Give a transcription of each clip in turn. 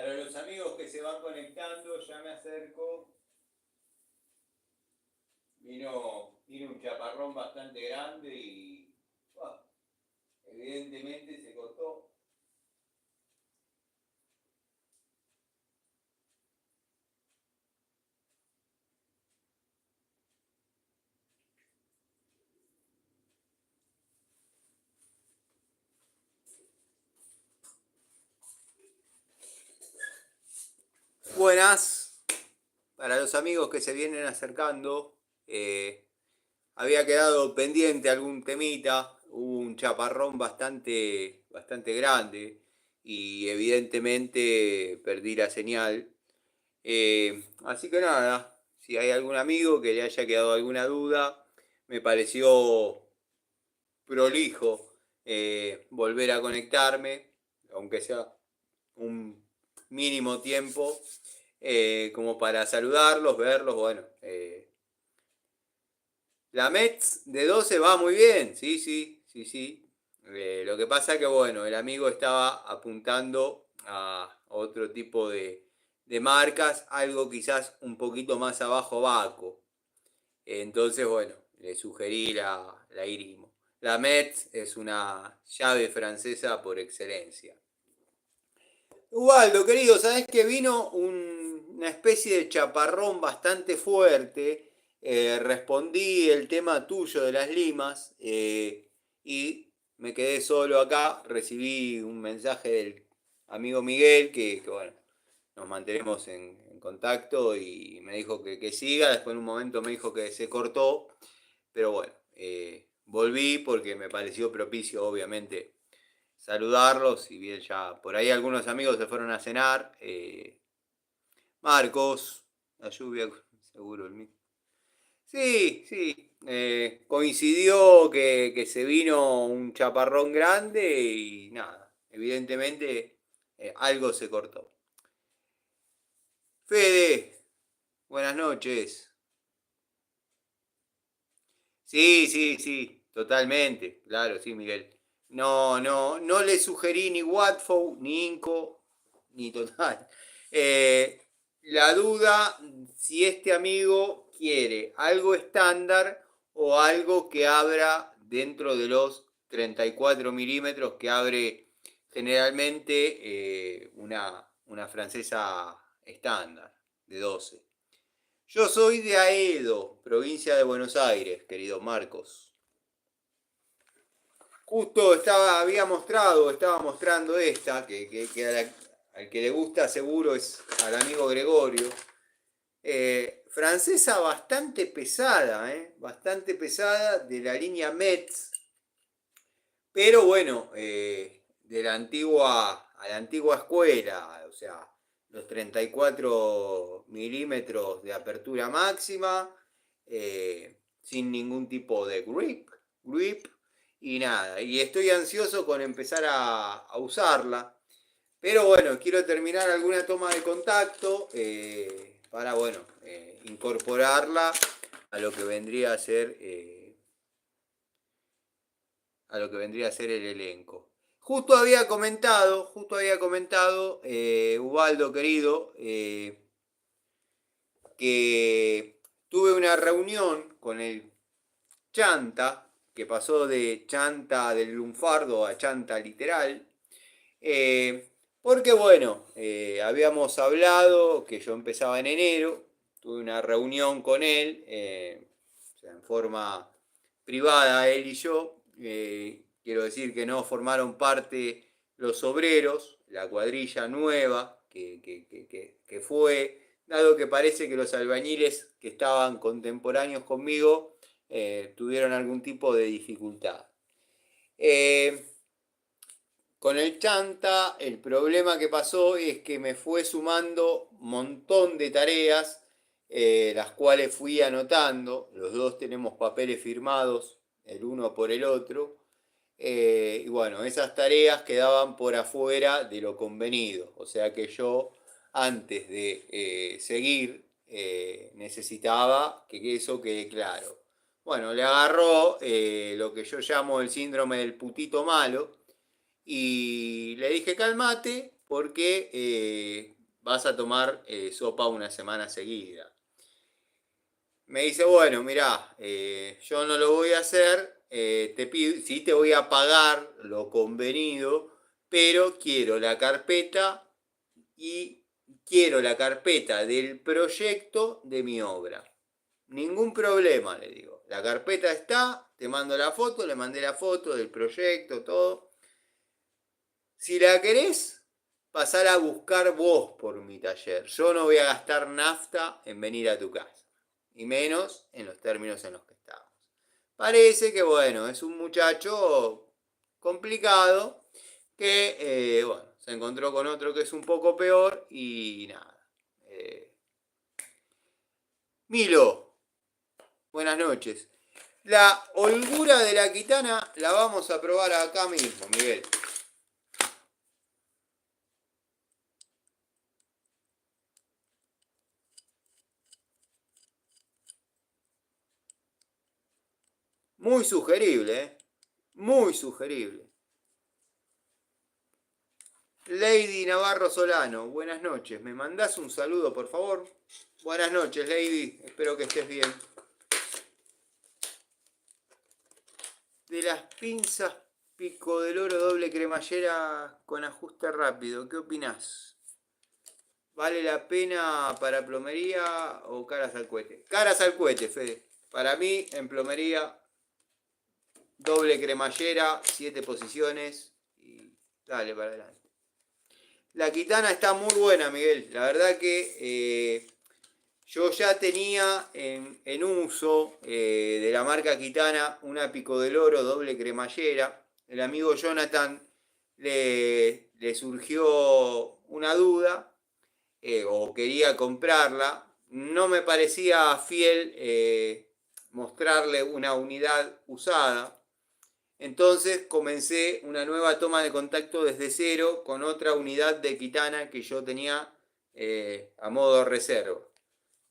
Para los amigos que se van conectando, ya me acerco. Vino un chaparrón bastante grande y bueno, evidentemente se cortó. Buenas, para los amigos que se vienen acercando, había quedado pendiente algún temita, hubo un chaparrón bastante grande y evidentemente perdí la señal. Así que nada, si hay algún amigo que le haya quedado alguna duda, me pareció prolijo volver a conectarme, aunque sea un mínimo tiempo, como para saludarlos, verlos, bueno. La Mets de 12 va muy bien, sí, sí, sí, sí. Lo que pasa que, bueno, el amigo estaba apuntando a otro tipo de marcas, algo quizás un poquito más abajo Baco. Entonces, bueno, le sugerí la Irimo. La Metz es una llave francesa por excelencia. Ubaldo, querido, ¿sabés que vino una especie de chaparrón bastante fuerte? Respondí el tema tuyo de las limas y me quedé solo acá. Recibí un mensaje del amigo Miguel que bueno, nos mantenemos en contacto y me dijo que siga. Después en un momento me dijo que se cortó, pero bueno, volví porque me pareció propicio, obviamente, saludarlos. Si bien ya por ahí algunos amigos se fueron a cenar. Marcos, la lluvia, seguro el mismo. Sí, sí. Coincidió que se vino un chaparrón grande y nada, evidentemente algo se cortó. Fede, buenas noches. Sí, sí, sí, totalmente, claro, sí, Miguel. No le sugerí ni Watford, ni Inco, ni total. La duda si este amigo quiere algo estándar o algo que abra dentro de los 34 milímetros que abre generalmente una francesa estándar de 12. Yo soy de Aedo, provincia de Buenos Aires, querido Marcos. Justo estaba mostrando esta, que al que le gusta seguro es al amigo Gregorio. Francesa bastante pesada, de la línea Metz, pero bueno, a la antigua escuela, o sea, los 34 milímetros de apertura máxima, sin ningún tipo de grip y nada. Y estoy ansioso con empezar a usarla, pero bueno, quiero terminar alguna toma de contacto para, bueno, incorporarla a lo que vendría a ser el elenco. Justo había comentado, Ubaldo querido, que tuve una reunión con el Chanta, que pasó de Chanta del lunfardo a Chanta literal, porque bueno, habíamos hablado que yo empezaba en enero, tuve una reunión con él, o sea, en forma privada, él y yo. Quiero decir que no formaron parte los obreros, la cuadrilla nueva que fue, dado que parece que los albañiles que estaban contemporáneos conmigo tuvieron algún tipo de dificultad. Eh, con el Chanta, el problema que pasó es que me fue sumando un montón de tareas, las cuales fui anotando. Los dos tenemos papeles firmados, el uno por el otro. Y bueno, esas tareas quedaban por afuera de lo convenido. O sea que yo, antes de seguir, necesitaba que eso quede claro. Bueno, le agarró lo que yo llamo el síndrome del putito malo y le dije, calmate, porque vas a tomar sopa una semana seguida. Me dice, bueno, mirá, yo no lo voy a hacer, te pido, sí te voy a pagar lo convenido, pero quiero la carpeta y quiero la carpeta del proyecto de mi obra. Ningún problema, le digo. La carpeta está, te mando la foto, le mandé la foto del proyecto, todo. Si la querés, pasar a buscar vos por mi taller. Yo no voy a gastar nafta en venir a tu casa. Y menos en los términos en los que estamos. Parece que, bueno, es un muchacho complicado que, bueno, se encontró con otro que es un poco peor y nada. Milo, buenas noches. La holgura de la Quitana la vamos a probar acá mismo, Miguel. Muy sugerible, ¿eh? Muy sugerible. Lady Navarro Solano, buenas noches. ¿Me mandás un saludo, por favor? Buenas noches, Lady. Espero que estés bien. De las pinzas Pico del Oro doble cremallera con ajuste rápido, ¿qué opinás? ¿Vale la pena para plomería o caras al cohete? Caras al cohete, Fede. Para mí, en plomería, doble cremallera, 7 posiciones y dale para adelante. La Quitana está muy buena, Miguel. La verdad que yo ya tenía en uso de la marca Quitana una Pico del Oro doble cremallera. El amigo Jonathan le surgió una duda o quería comprarla. No me parecía fiel mostrarle una unidad usada. Entonces comencé una nueva toma de contacto desde cero con otra unidad de Quitana que yo tenía a modo reserva.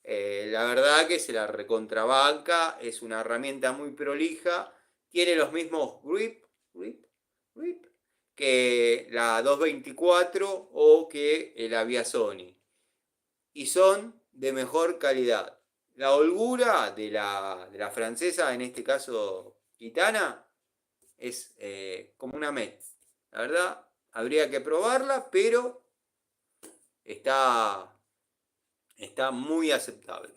La verdad que se la recontrabanca, es una herramienta muy prolija, tiene los mismos grip que la 224 o que el Aviasony y son de mejor calidad. La holgura de la francesa, en este caso Quitana, es como una Metz. La verdad, habría que probarla, pero está, está muy aceptable.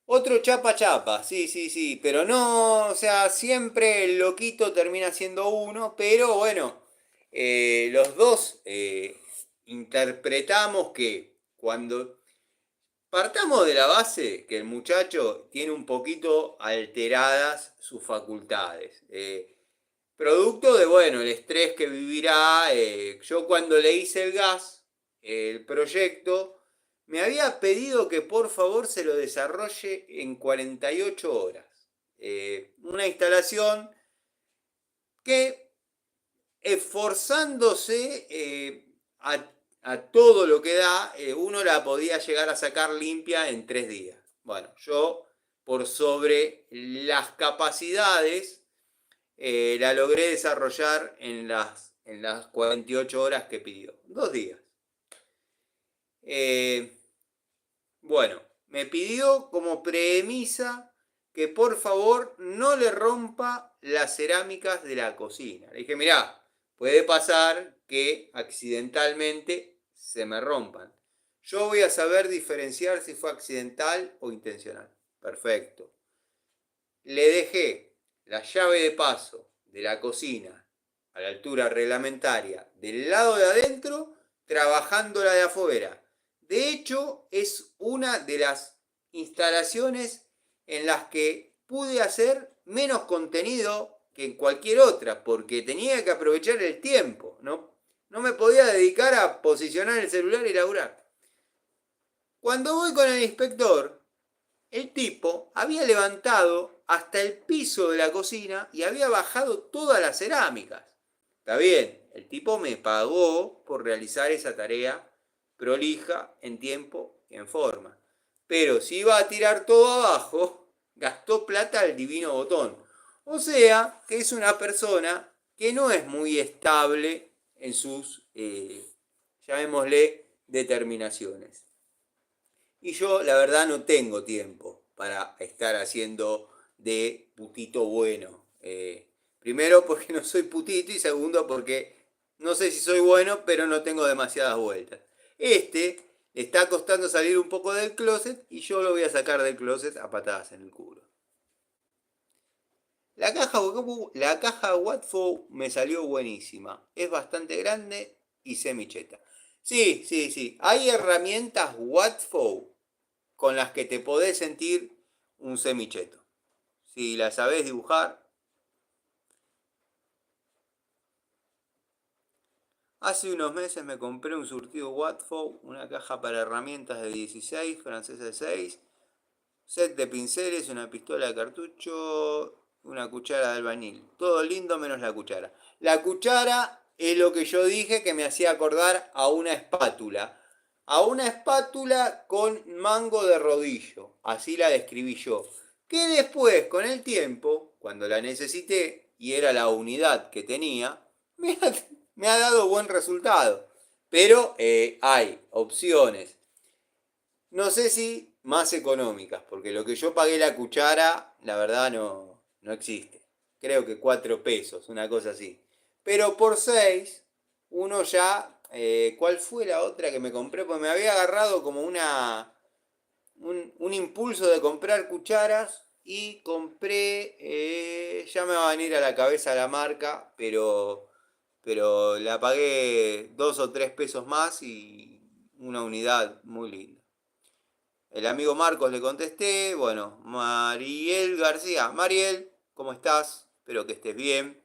Otro chapa chapa, sí, sí, sí, pero no, o sea, siempre el loquito termina siendo uno, pero bueno, los dos interpretamos que cuando partamos de la base que el muchacho tiene un poquito alteradas sus facultades. Producto de, bueno, el estrés que vivirá. Yo cuando le hice el gas, el proyecto, me había pedido que por favor se lo desarrolle en 48 horas. Una instalación que esforzándose a todo lo que da, uno la podía llegar a sacar limpia en 3 días. Bueno, yo por sobre las capacidades la logré desarrollar en las 48 horas que pidió. 2 días. Bueno, me pidió como premisa que por favor no le rompa las cerámicas de la cocina. Le dije, mirá, puede pasar que accidentalmente se me rompan. Yo voy a saber diferenciar si fue accidental o intencional. Perfecto. Le dejé la llave de paso de la cocina a la altura reglamentaria del lado de adentro, trabajando la de afuera. De hecho, es una de las instalaciones en las que pude hacer menos contenido que en cualquier otra, porque tenía que aprovechar el tiempo, no me podía dedicar a posicionar el celular y laburar. Cuando voy con el inspector, el tipo había levantado hasta el piso de la cocina y había bajado todas las cerámicas. Está bien, el tipo me pagó por realizar esa tarea prolija, en tiempo y en forma. Pero si iba a tirar todo abajo, gastó plata al divino botón. O sea, que es una persona que no es muy estable en sus llamémosle, determinaciones. Y yo, la verdad, no tengo tiempo para estar haciendo de putito bueno. Primero porque no soy putito y segundo porque no sé si soy bueno, pero no tengo demasiadas vueltas. Le está costando salir un poco del closet y yo lo voy a sacar del closet a patadas en el culo. La caja Watford me salió buenísima. Es bastante grande y semicheta. Sí, sí, sí. Hay herramientas Watford con las que te podés sentir un semicheto. Si la sabés dibujar. Hace unos meses me compré un surtido Watford, una caja para herramientas de 16, francesa de 6, set de pinceles, una pistola de cartucho, una cuchara de albañil. Todo lindo menos la cuchara. La cuchara es lo que yo dije que me hacía acordar a una espátula. A una espátula con mango de rodillo. Así la describí yo. Que después, con el tiempo, cuando la necesité y era la unidad que tenía, me ha, me ha dado buen resultado. Pero hay opciones, no sé si más económicas, porque lo que yo pagué la cuchara, la verdad no existe. Creo que 4 pesos, una cosa así. Pero por 6 uno ya... ¿Cuál fue la otra que me compré? Pues me había agarrado como un impulso de comprar cucharas y compré... ya me va a venir a la cabeza la marca, pero la pagué 2 o 3 pesos más y una unidad muy linda. El amigo Marcos le contesté, bueno, Mariel García. Mariel, ¿cómo estás? Espero que estés bien.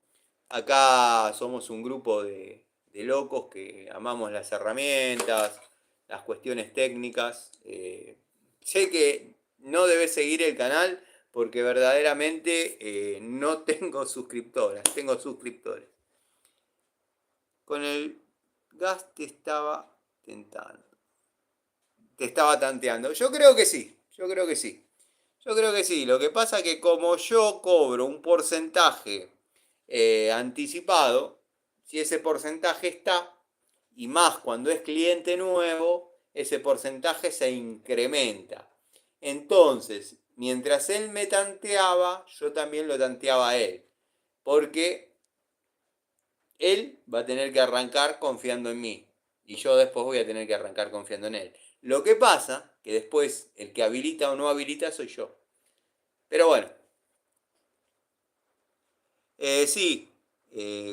Acá somos un grupo de locos que amamos las herramientas, las cuestiones técnicas. Sé que no debes seguir el canal porque verdaderamente no tengo suscriptoras, tengo suscriptores. Con el gas te estaba tentando. Te estaba tanteando. Yo creo que sí, yo creo que sí. Yo creo que sí. Lo que pasa es que como yo cobro un porcentaje anticipado, si ese porcentaje está, y más cuando es cliente nuevo, ese porcentaje se incrementa. Entonces, mientras él me tanteaba, yo también lo tanteaba a él. Porque él va a tener que arrancar confiando en mí. Y yo después voy a tener que arrancar confiando en él. Lo que pasa, que después el que habilita o no habilita soy yo. Pero bueno. Sí,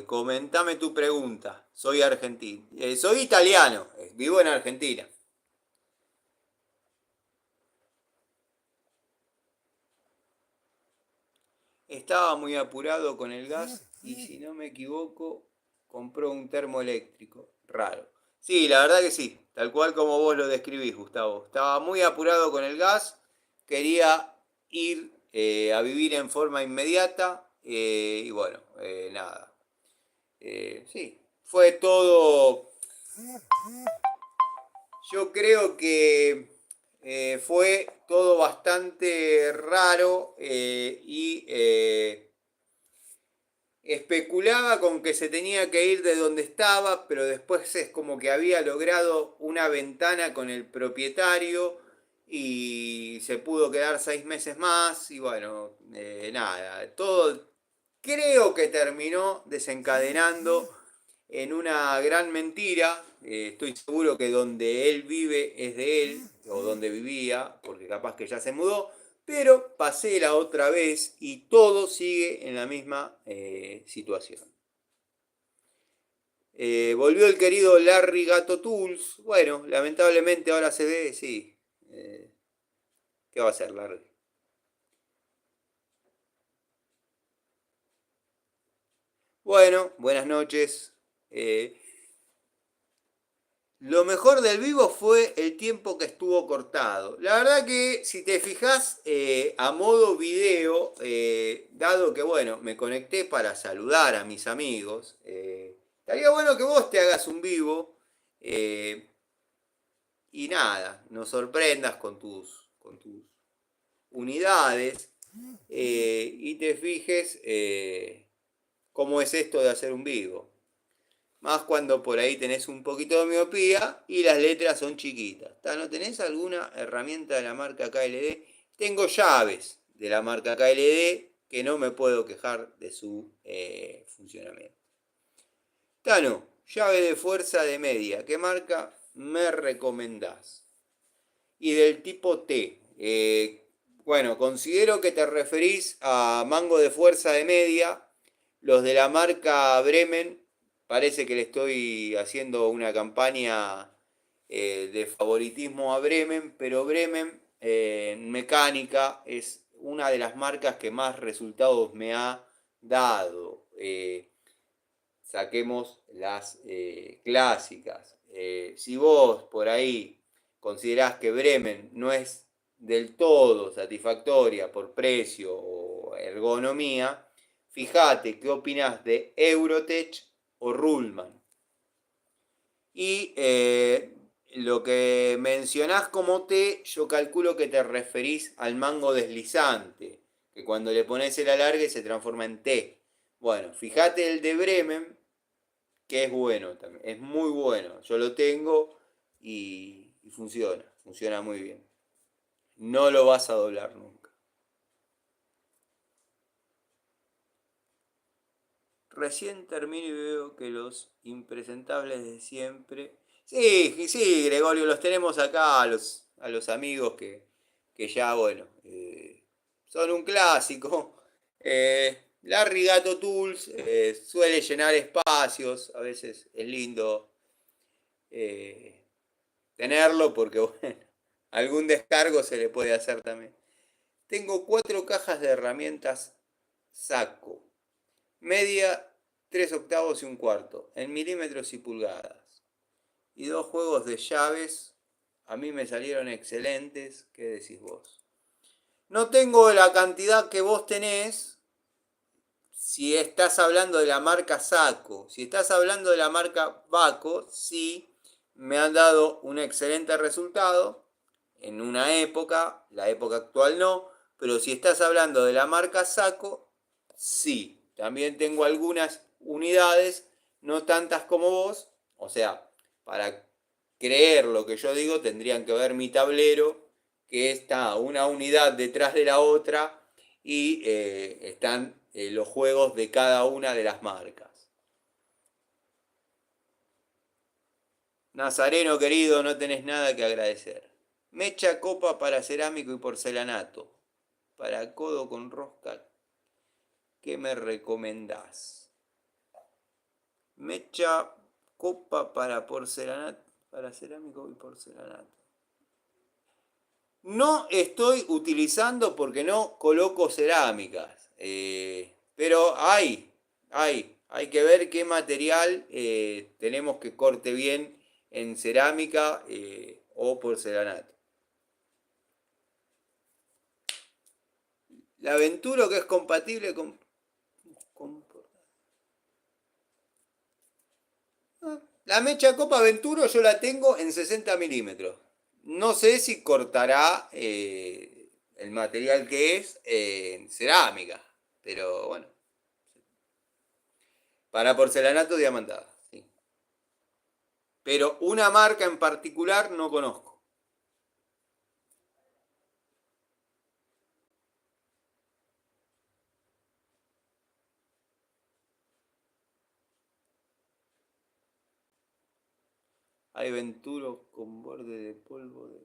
comentame tu pregunta. Soy argentino. Soy italiano. Vivo en Argentina. Estaba muy apurado con el gas y si no me equivoco, compró un termoeléctrico. Raro. Sí, la verdad que sí. Tal cual como vos lo describís, Gustavo. Estaba muy apurado con el gas. Quería ir a vivir en forma inmediata. Y bueno, nada. Sí, fue todo. Yo creo que fue todo bastante raro y especulaba con que se tenía que ir de donde estaba, pero después es como que había logrado una ventana con el propietario y se pudo quedar 6 meses más y bueno, nada, todo creo que terminó desencadenando en una gran mentira. Estoy seguro que donde él vive es de él, o donde vivía, porque capaz que ya se mudó, pero pasé la otra vez y todo sigue en la misma situación. Volvió el querido Larry Gato Tools. Bueno, lamentablemente ahora se ve, sí. ¿Qué va a hacer Larry? Bueno, buenas noches. Lo mejor del vivo fue el tiempo que estuvo cortado. La verdad que si te fijas a modo video, dado que bueno, me conecté para saludar a mis amigos, estaría bueno que vos te hagas un vivo eh, y nada, nos sorprendas con tus unidades y te fijes cómo es esto de hacer un vivo. más cuando por ahí tenés un poquito de miopía y las letras son chiquitas. ¿No tenés alguna herramienta de la marca KLD? Tengo llaves de la marca KLD que no me puedo quejar de su funcionamiento. Tano, llave de fuerza de media, ¿qué marca me recomendás? Y del tipo T. Bueno, considero que te referís a mango de fuerza de media. Los de la marca Bremen, parece que le estoy haciendo una campaña de favoritismo a Bremen, pero Bremen en mecánica es una de las marcas que más resultados me ha dado. Saquemos las clásicas. Si vos por ahí considerás que Bremen no es del todo satisfactoria por precio o ergonomía, fíjate qué opinás de Eurotech o Ruhlmann. Y lo que mencionás como T, yo calculo que te referís al mango deslizante, que cuando le pones el alargue se transforma en T. Bueno, fíjate el de Bremen, que es bueno también, es muy bueno. Yo lo tengo y funciona muy bien. No lo vas a doblar nunca. Recién termino y veo que los impresentables de siempre. Sí, sí, Gregorio, los tenemos acá a los amigos que ya, bueno, son un clásico. Larry Gato Tools suele llenar espacios, a veces es lindo eh, tenerlo porque, bueno, algún descargo se le puede hacer también. Tengo 4 cajas de herramientas saco. Media 3 octavos y un cuarto, en milímetros y pulgadas. Y 2 juegos de llaves, a mí me salieron excelentes. ¿Qué decís vos? No tengo la cantidad que vos tenés si estás hablando de la marca Saco. Si estás hablando de la marca Baco, sí, me han dado un excelente resultado en una época, la época actual no, pero si estás hablando de la marca Saco, sí. También tengo algunas unidades, no tantas como vos, o sea, para creer lo que yo digo tendrían que ver mi tablero, que está una unidad detrás de la otra y están los juegos de cada una de las marcas. Nazareno querido, no tenés nada que agradecer. Mecha copa para cerámico y porcelanato. Para codo con rosca, ¿qué me recomendás? Mecha copa para porcelanato, para cerámico y porcelanato. No estoy utilizando porque no coloco cerámicas, pero hay que ver qué material tenemos que corte bien en cerámica o porcelanato. La Venturo que es compatible con la mecha Copa Venturo yo la tengo en 60 milímetros. No sé si cortará el material que es en cerámica, pero bueno, para porcelanato diamantada. Sí. Pero una marca en particular no conozco. Hay Venturo con borde de polvo de...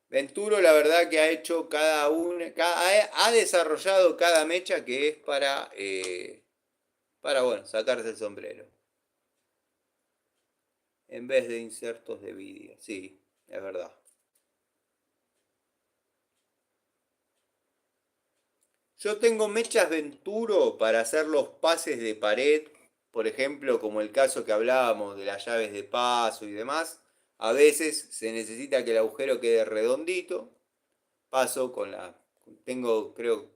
Venturo la verdad que ha hecho cada una, ha desarrollado cada mecha que es para bueno, sacarse el sombrero. En vez de insertos de vídeo, sí, es verdad. Yo tengo mechas Venturo para hacer los pases de pared, por ejemplo, como el caso que hablábamos de las llaves de paso y demás. A veces se necesita que el agujero quede redondito. Paso con la... Tengo, creo,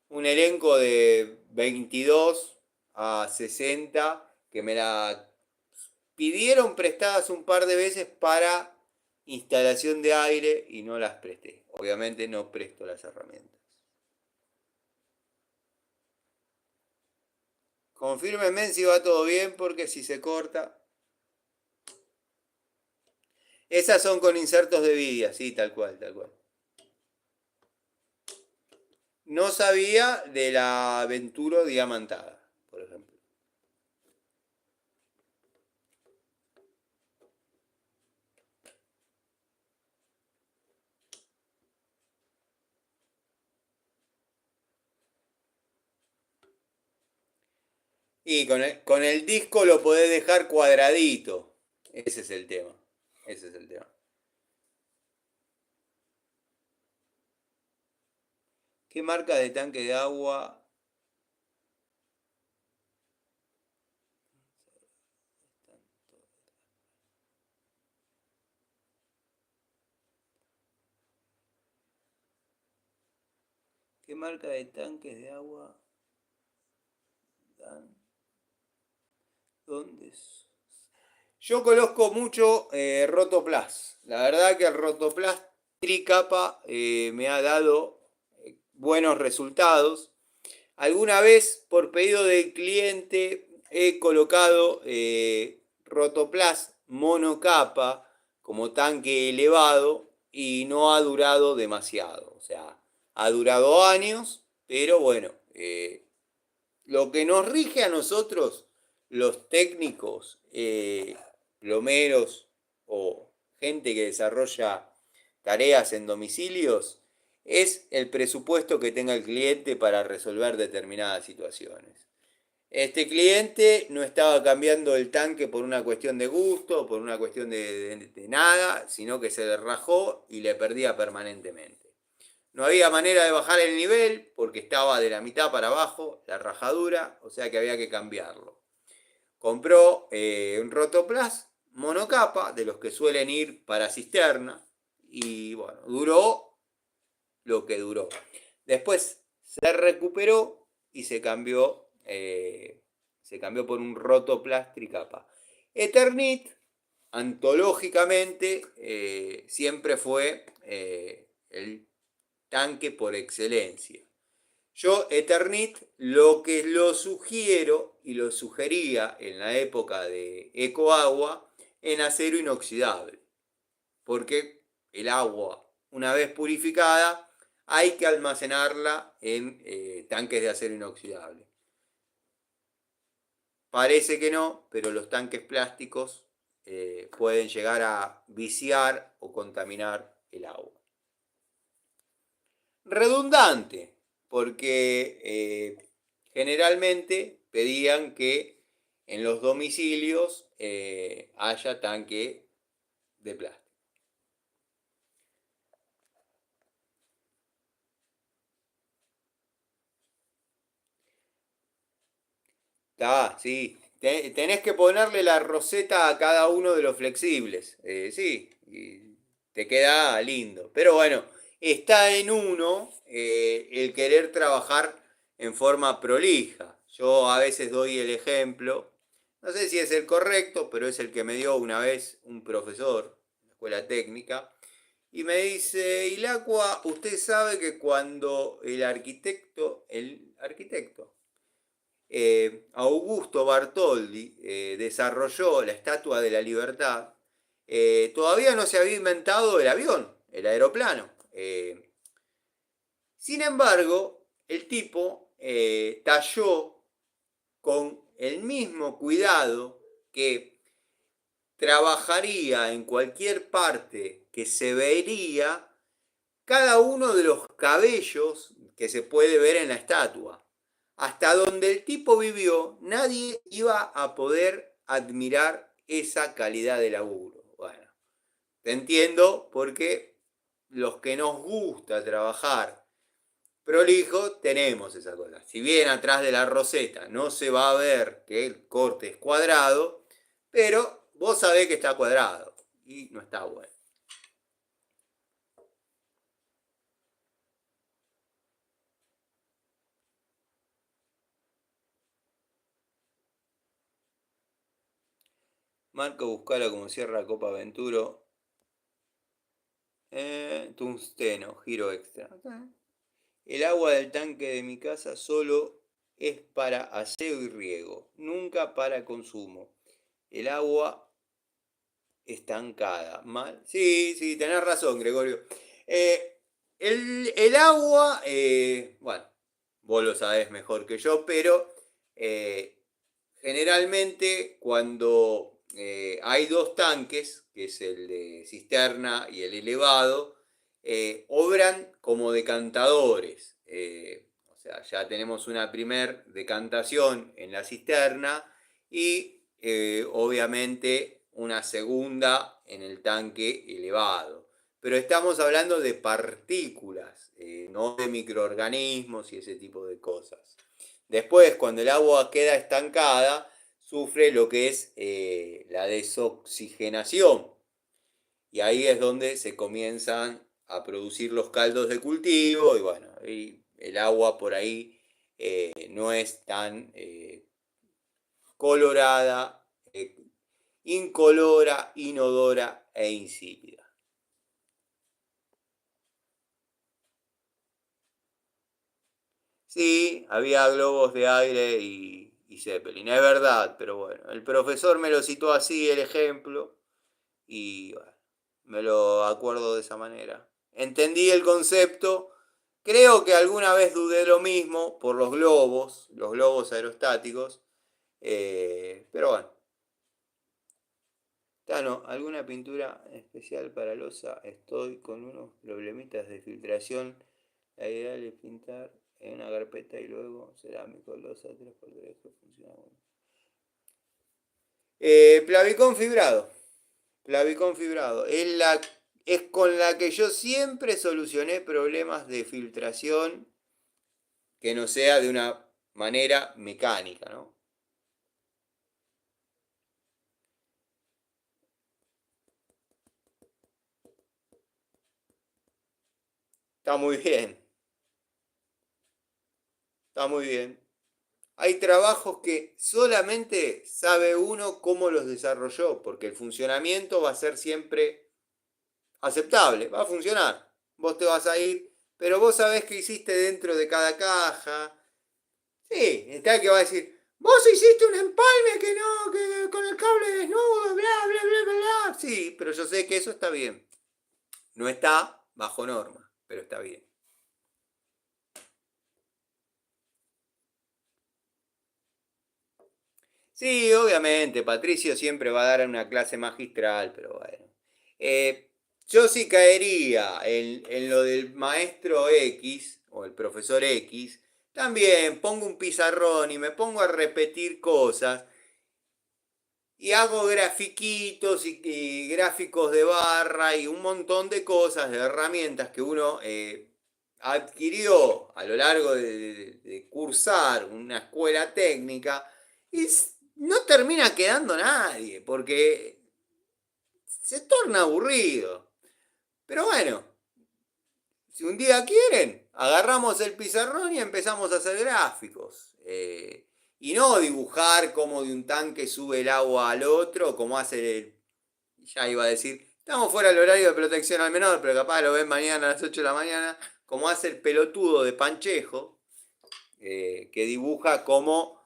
un elenco de 22 a 60 que me la pidieron prestadas un par de veces para instalación de aire y no las presté. Obviamente no presto las herramientas. Confírmenme si va todo bien, porque si se corta. Esas son con insertos de vidia, sí, tal cual, tal cual. No sabía de la Venturo diamantada, por ejemplo. Y con el disco lo podés dejar cuadradito. Ese es el tema. Ese es el tema. ¿Qué marca de tanque de agua? ¿Qué marca de tanques de agua dan? ¿Dónde es? Yo conozco mucho Rotoplas. La verdad que el Rotoplas Tricapa me ha dado buenos resultados. Alguna vez, por pedido del cliente, he colocado Rotoplas monocapa como tanque elevado y no ha durado demasiado. O sea, ha durado años, pero bueno, lo que nos rige a nosotros, los técnicos, plomeros o gente que desarrolla tareas en domicilios, es el presupuesto que tenga el cliente para resolver determinadas situaciones. Este cliente no estaba cambiando el tanque por una cuestión de gusto, por una cuestión de nada, sino que se le rajó y le perdía permanentemente. No había manera de bajar el nivel porque estaba de la mitad para abajo, la rajadura, o sea que había que cambiarlo. Compró un Rotoplas monocapa, de los que suelen ir para cisterna, y bueno, duró lo que duró. Después se recuperó y se cambió por un Rotoplas tricapa. Eternit, antológicamente, siempre fue el tanque por excelencia. Yo Eternit lo que lo sugiero y lo sugería en la época de Ecoagua en acero inoxidable, porque el agua, una vez purificada, hay que almacenarla en tanques de acero inoxidable. Parece que no, pero los tanques plásticos pueden llegar a viciar o contaminar el agua. Redundante, porque generalmente pedían que en los domicilios haya tanque de plástico. Está, sí. Tenés que ponerle la roseta a cada uno de los flexibles. Sí, y te queda lindo. Pero bueno, está en uno el querer trabajar en forma prolija. Yo a veces doy el ejemplo, no sé si es el correcto, pero es el que me dio una vez un profesor de la escuela técnica. Y me dice, Ilacua, usted sabe que cuando el arquitecto Augusto Bartoldi desarrolló la Estatua de la Libertad, todavía no se había inventado el avión, el aeroplano. Sin embargo, el tipo talló con el mismo cuidado que trabajaría en cualquier parte que se vería cada uno de los cabellos que se puede ver en la estatua. Hasta donde el tipo vivió, nadie iba a poder admirar esa calidad de laburo. Bueno, te entiendo porque los que nos gusta trabajar prolijo tenemos esa cosa. Si bien atrás de la roseta no se va a ver que el corte es cuadrado, pero vos sabés que está cuadrado y no está bueno. Marco Buscala como cierra Copa Venturo. Tungsteno, giro extra. El agua del tanque de mi casa solo es para aseo y riego, nunca para consumo. El agua estancada, mal. Sí, sí, tenés razón, Gregorio. El agua, bueno, vos lo sabés mejor que yo, pero generalmente cuando hay dos tanques, que es el de cisterna y el elevado, obran como decantadores. O sea, ya tenemos una primer decantación en la cisterna y obviamente una segunda en el tanque elevado. Pero estamos hablando de partículas, no de microorganismos y ese tipo de cosas. Después, cuando el agua queda estancada, sufre lo que es la desoxigenación. Y ahí es donde se comienzan a producir los caldos de cultivo y bueno, y el agua por ahí no es tan colorada, incolora, inodora e insípida. Sí, había globos de aire y Zeppelin, es verdad, pero bueno, el profesor me lo citó así, el ejemplo, y bueno, me lo acuerdo de esa manera. Entendí el concepto, creo que alguna vez dudé lo mismo por los globos aerostáticos, pero bueno. Tano, ¿alguna pintura especial para losa? Estoy con unos problemitas de filtración. La ideal es pintar en una carpeta y luego cerámico, losa 3x3 que funciona bueno. Plavicón fibrado. Plavicón fibrado. Es con la que yo siempre solucioné problemas de filtración que no sea de una manera mecánica, ¿no? Está muy bien, está muy bien. Hay trabajos que solamente sabe uno cómo los desarrolló, porque el funcionamiento va a ser siempre aceptable, va a funcionar. Vos te vas a ir, pero vos sabés que hiciste dentro de cada caja. Sí, está el que va a decir, vos hiciste un empalme que no, que con el cable desnudo, bla, bla, bla, bla, bla. Sí, pero yo sé que eso está bien. No está bajo norma, pero está bien. Sí, obviamente, Patricio siempre va a dar una clase magistral, pero bueno. Eh, yo sí caería en lo del maestro X o el profesor X. También pongo un pizarrón y me pongo a repetir cosas y hago grafiquitos y gráficos de barra y un montón de cosas, de herramientas que uno adquirió a lo largo de cursar una escuela técnica y no termina quedando nadie porque se torna aburrido. Pero bueno, si un día quieren, agarramos el pizarrón y empezamos a hacer gráficos. Y no dibujar como de un tanque sube el agua al otro, como hace el, ya iba a decir, estamos fuera del horario de protección al menor, pero capaz lo ven mañana a las 8 de la mañana, como hace el pelotudo de Panchejo, que dibuja cómo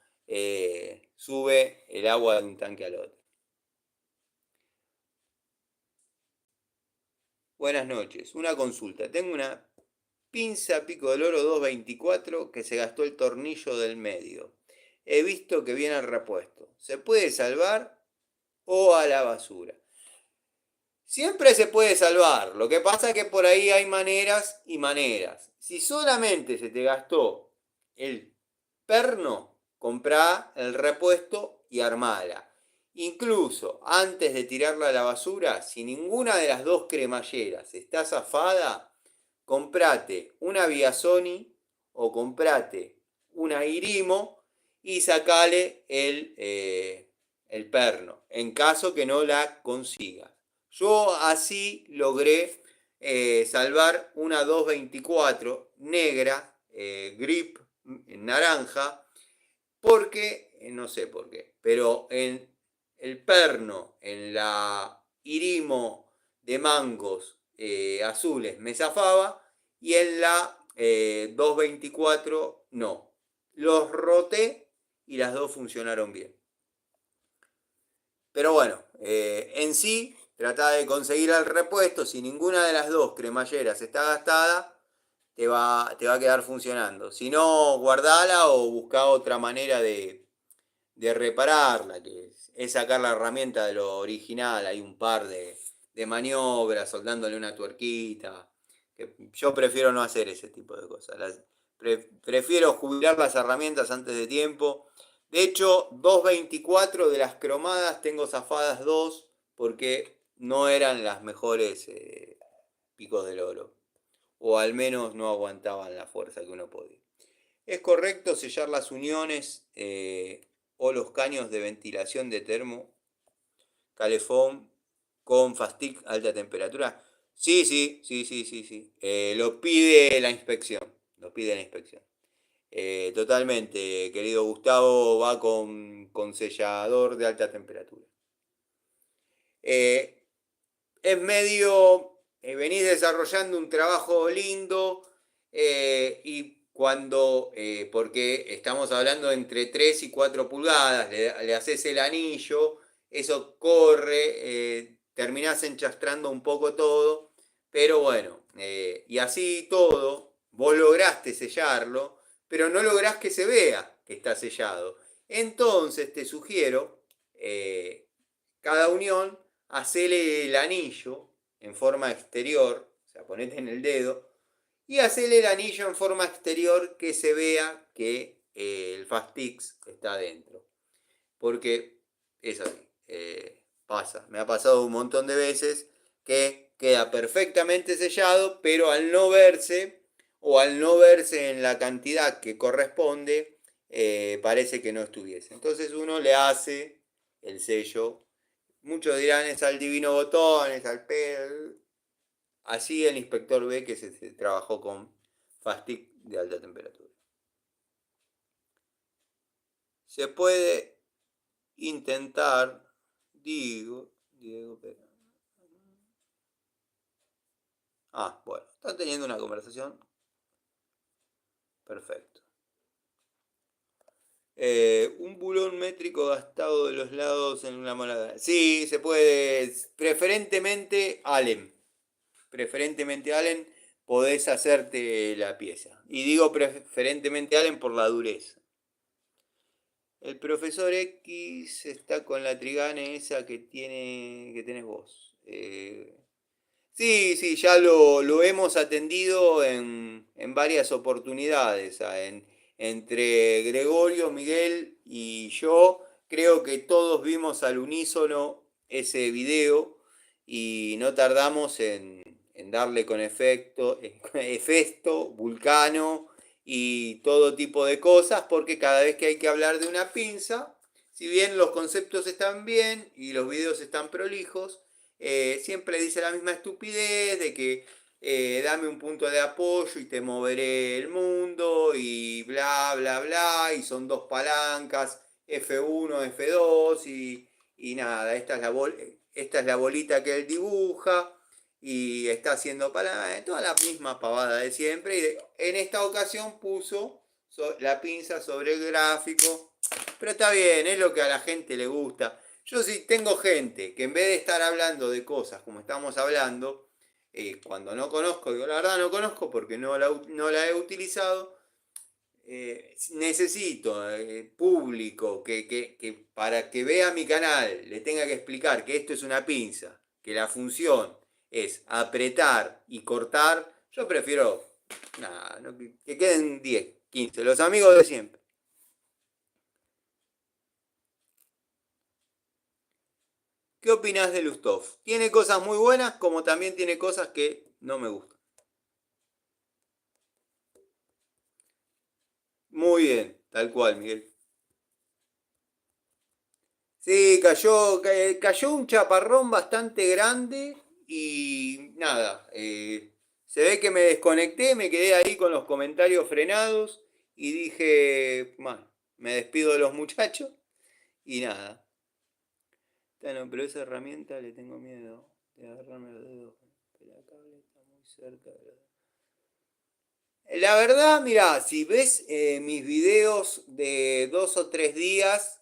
sube el agua de un tanque al otro. Buenas noches, una consulta. Tengo una pinza pico del oro 224 que se gastó el tornillo del medio. He visto que viene el repuesto. ¿Se puede salvar o a la basura? Siempre se puede salvar. Lo que pasa es que por ahí hay maneras y maneras. Si solamente se te gastó el perno, comprá el repuesto y armala. Incluso antes de tirarla a la basura, si ninguna de las dos cremalleras está zafada, comprate una Biasoni o comprate una Irimo y sacale el perno, en caso que no la consigas. Yo así logré salvar una 224 negra, grip naranja, porque, no sé por qué, pero en el perno, en la Irimo de mangos azules me zafaba y en la 224 no. los roté y las dos funcionaron bien. Pero bueno, en sí, tratá de conseguir el repuesto. Si ninguna de las dos cremalleras está gastada, te va a quedar funcionando. Si no, guardala o busca otra manera de repararla, que es sacar la herramienta de lo original. Hay un par de maniobras, soldándole una tuerquita. Que yo prefiero no hacer ese tipo de cosas. Prefiero jubilar las herramientas antes de tiempo. De hecho, 2.24 de las cromadas tengo zafadas 2 porque no eran las mejores picos del oro. O al menos no aguantaban la fuerza que uno podía. Es correcto sellar las uniones o los caños de ventilación de termo, calefón con Fastic alta temperatura. Sí, sí, sí, sí, sí, sí. Lo pide la inspección. Lo pide la inspección. Totalmente, querido Gustavo, va con sellador de alta temperatura. Eh, es medio, venís desarrollando un trabajo lindo y cuando, porque estamos hablando entre 3 y 4 pulgadas, le haces el anillo, eso corre, terminás enchastrando un poco todo, pero bueno, y así todo, vos lograste sellarlo, pero no lográs que se vea que está sellado. Entonces te sugiero, cada unión, hacele el anillo en forma exterior, o sea, ponete en el dedo, y hacele el anillo en forma exterior que se vea que el Fastix está adentro. Porque es así, pasa, me ha pasado un montón de veces que queda perfectamente sellado, pero al no verse, o al no verse en la cantidad que corresponde, parece que no estuviese. Entonces uno le hace el sello. Muchos dirán es al divino botón, es al pedo. Así el inspector ve que se trabajó con Fastic de alta temperatura. Se puede intentar, Diego, pero... bueno, están teniendo una conversación. Perfecto. Un bulón métrico gastado de los lados en una moneda. Sí, se puede. Preferentemente Allen. Preferentemente Allen, podés hacerte la pieza. Y digo preferentemente Allen por la dureza. El profesor X está con la Trigane esa que tenés vos. Sí, sí, ya lo hemos atendido en varias oportunidades. Entre Gregorio, Miguel y yo, creo que todos vimos al unísono ese video y no tardamos en darle con efecto, Vulcano y todo tipo de cosas, porque cada vez que hay que hablar de una pinza, si bien los conceptos están bien y los videos están prolijos, siempre dice la misma estupidez de que dame un punto de apoyo y te moveré el mundo y bla, bla, bla, y son dos palancas, F1, F2 y nada, esta es la bolita que él dibuja y está haciendo toda la misma pavada de siempre y en esta ocasión puso la pinza sobre el gráfico, pero está bien, es lo que a la gente le gusta. Yo sí tengo gente que en vez de estar hablando de cosas como estamos hablando, cuando no conozco, digo la verdad no conozco porque no la he utilizado, necesito público que para que vea mi canal le tenga que explicar que esto es una pinza, que la función es apretar y cortar, yo prefiero nada, no, que queden 10, 15, los amigos de siempre. ¿Qué opinás de Lustov? Tiene cosas muy buenas como también tiene cosas que no me gustan. Muy bien, tal cual, Miguel. Sí, cayó un chaparrón bastante grande y nada, se ve que me desconecté, me quedé ahí con los comentarios frenados y dije, me despido de los muchachos y nada. No, pero esa herramienta le tengo miedo de agarrarme los dedos. El cable está muy cerca de los... La verdad, mira, si ves mis videos de 2 o 3 días,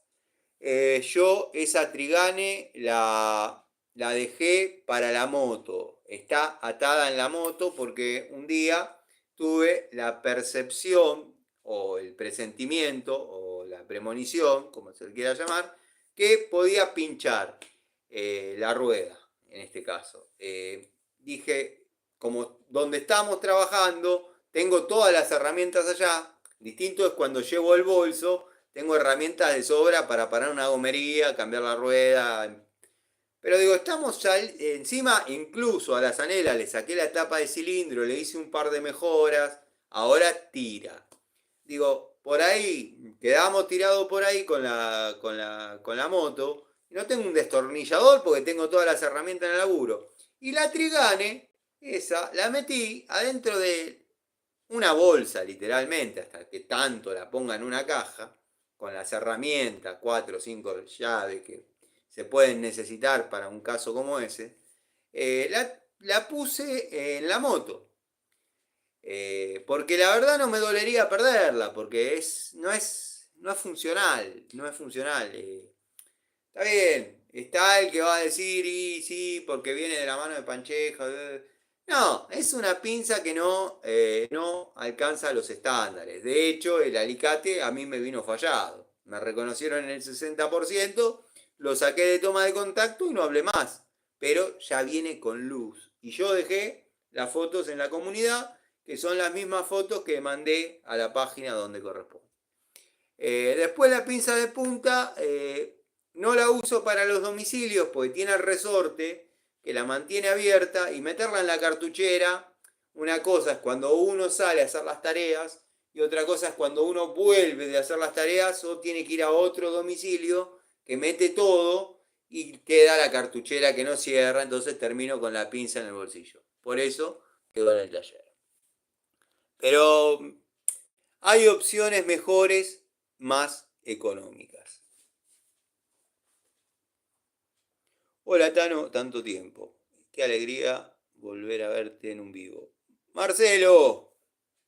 yo esa Trigane la dejé para la moto. Está atada en la moto porque un día tuve la percepción o el presentimiento o la premonición, como se le quiera llamar, que podía pinchar la rueda, en este caso. Dije, como donde estamos trabajando, tengo todas las herramientas allá. Distinto es cuando llevo el bolso, tengo herramientas de sobra para parar una gomería, cambiar la rueda. Pero digo, estamos encima, incluso a la Zanela le saqué la tapa de cilindro, le hice un par de mejoras, ahora tira. Digo, por ahí, quedamos tirados por ahí con la moto, y no tengo un destornillador porque tengo todas las herramientas en el laburo. Y la Trigane, esa, la metí adentro de una bolsa, literalmente, hasta que tanto la ponga en una caja, con las herramientas, 4 o 5 llaves que se pueden necesitar para un caso como ese, la puse en la moto. Porque la verdad no me dolería perderla, porque no es funcional, no es funcional. Está bien, está el que va a decir, y sí, porque viene de la mano de Pancheja. No, es una pinza que no alcanza los estándares. De hecho, el alicate a mí me vino fallado. Me reconocieron en el 60%, lo saqué de toma de contacto y no hablé más. Pero ya viene con luz. Y yo dejé las fotos en la comunidad, que son las mismas fotos que mandé a la página donde corresponde. Después la pinza de punta no la uso para los domicilios porque tiene el resorte que la mantiene abierta, y meterla en la cartuchera, una cosa es cuando uno sale a hacer las tareas y otra cosa es cuando uno vuelve de hacer las tareas o tiene que ir a otro domicilio que mete todo y queda la cartuchera que no cierra, entonces termino con la pinza en el bolsillo. Por eso quedó en el taller. Pero hay opciones mejores, más económicas. Hola Tano, tanto tiempo. Qué alegría volver a verte en un vivo. Marcelo,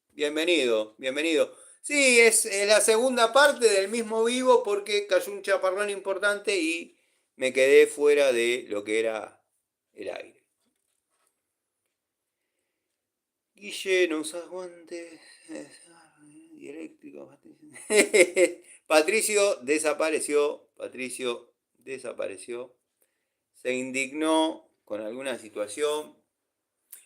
bienvenido, bienvenido. Sí, es la segunda parte del mismo vivo porque cayó un chaparrón importante y me quedé fuera de lo que era el aire. Guille, no usas guantes. Eléctrico. Patricio desapareció. Patricio desapareció. Se indignó con alguna situación.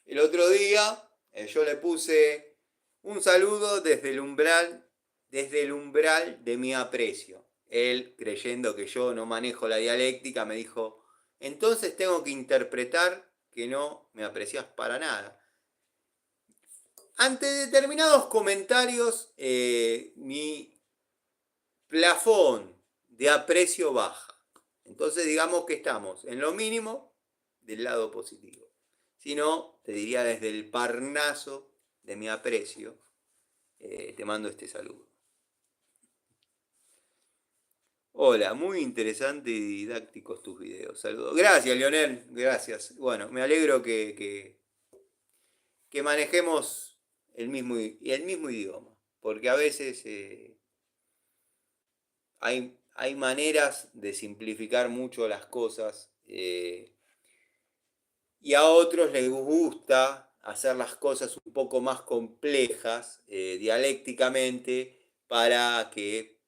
El otro día yo le puse un saludo desde el umbral de mi aprecio. Él, creyendo que yo no manejo la dialéctica, me dijo, entonces tengo que interpretar que no me aprecias para nada. Ante determinados comentarios, mi plafón de aprecio baja. Entonces digamos que estamos en lo mínimo del lado positivo. Si no, te diría desde el Parnaso de mi aprecio, te mando este saludo. Hola, muy interesante y didácticos tus videos. Saludos. Gracias, Lionel. Gracias. Bueno, me alegro que manejemos el mismo idioma. Porque a veces hay maneras de simplificar mucho las cosas, y a otros les gusta hacer las cosas un poco más complejas dialécticamente para que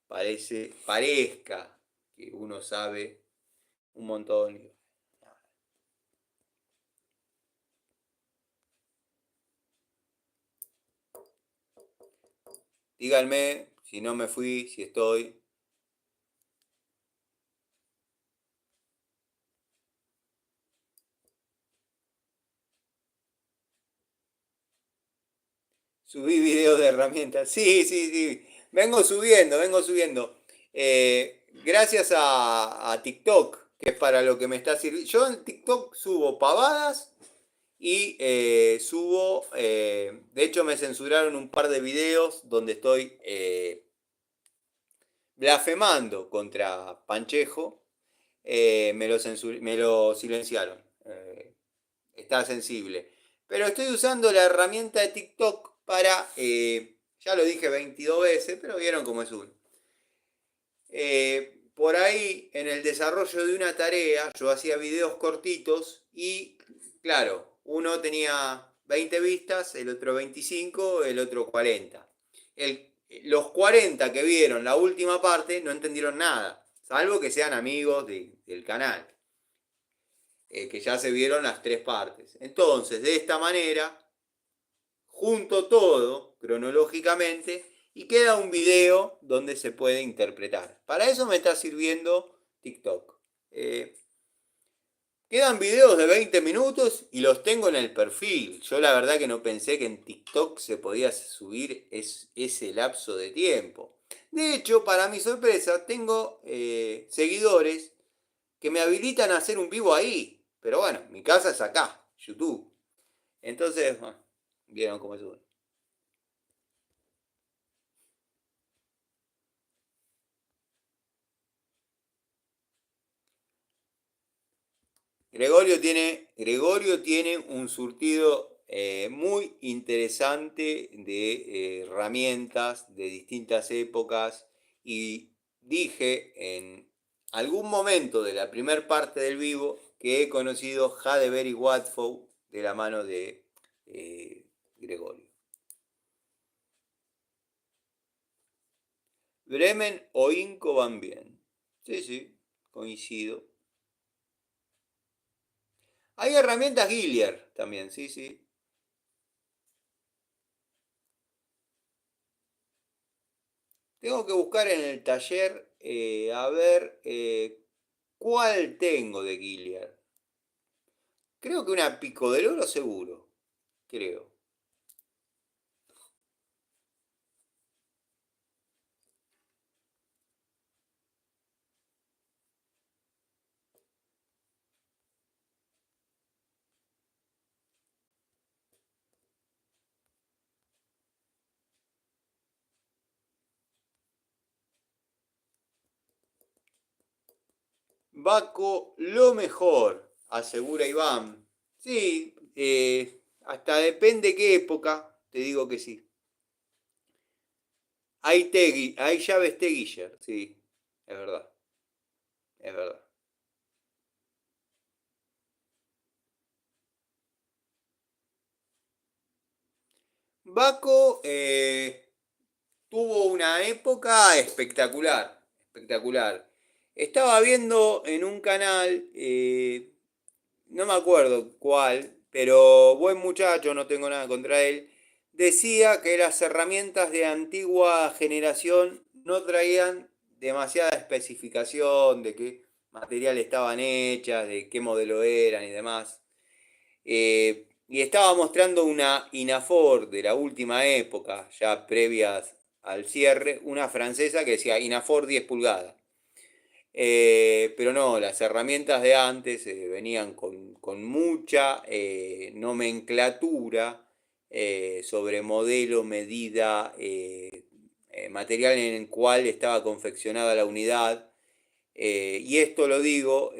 parezca que uno sabe un montón. Díganme si no me fui, si estoy. Subí videos de herramientas. Sí, sí, sí. Vengo subiendo, vengo subiendo. Gracias a TikTok, que es para lo que me está sirviendo. Yo en TikTok subo pavadas y subo. De hecho, me censuraron un par de videos donde estoy blasfemando contra Panchejo. Me lo silenciaron. Está sensible. Pero estoy usando la herramienta de TikTok para, ya lo dije 22 veces, pero vieron cómo es uno. Por ahí, en el desarrollo de una tarea, yo hacía videos cortitos y, claro, uno tenía 20 vistas, el otro 25, el otro 40. Los 40 que vieron la última parte no entendieron nada, salvo que sean amigos del canal, que ya se vieron las 3 partes. Entonces, de esta manera, junto todo cronológicamente y queda un video donde se puede interpretar. Para eso me está sirviendo TikTok. Eh, Quedan videos de 20 minutos y los tengo en el perfil. Yo la verdad que no pensé que en TikTok se podía subir ese lapso de tiempo. De hecho, para mi sorpresa, tengo seguidores que me habilitan a hacer un vivo ahí. Pero bueno, mi casa es acá, YouTube. Entonces, bueno, vieron cómo es. Gregorio tiene un surtido muy interesante de herramientas de distintas épocas y dije en algún momento de la primera parte del vivo que he conocido Hadeberry Watfow de la mano de Gregorio. Bremen o Inco van bien. Sí, sí, coincido. Hay herramientas Gilliard también, sí, sí. Tengo que buscar en el taller a ver cuál tengo de Gilliard. Creo que una Pico del Oro seguro. Creo. Baco, lo mejor, asegura Iván. Sí, hasta depende qué época, te digo que sí. Hay llaves Teguiller, sí, es verdad, es verdad. Baco tuvo una época espectacular, espectacular. Estaba viendo en un canal, no me acuerdo cuál, pero buen muchacho, no tengo nada contra él, decía que las herramientas de antigua generación no traían demasiada especificación de qué material estaban hechas, de qué modelo eran y demás. Y estaba mostrando una Inafor de la última época, ya previas al cierre, una francesa que decía Inafor 10 pulgadas. Pero no, las herramientas de antes venían con mucha nomenclatura sobre modelo, medida, material en el cual estaba confeccionada la unidad. Y esto lo digo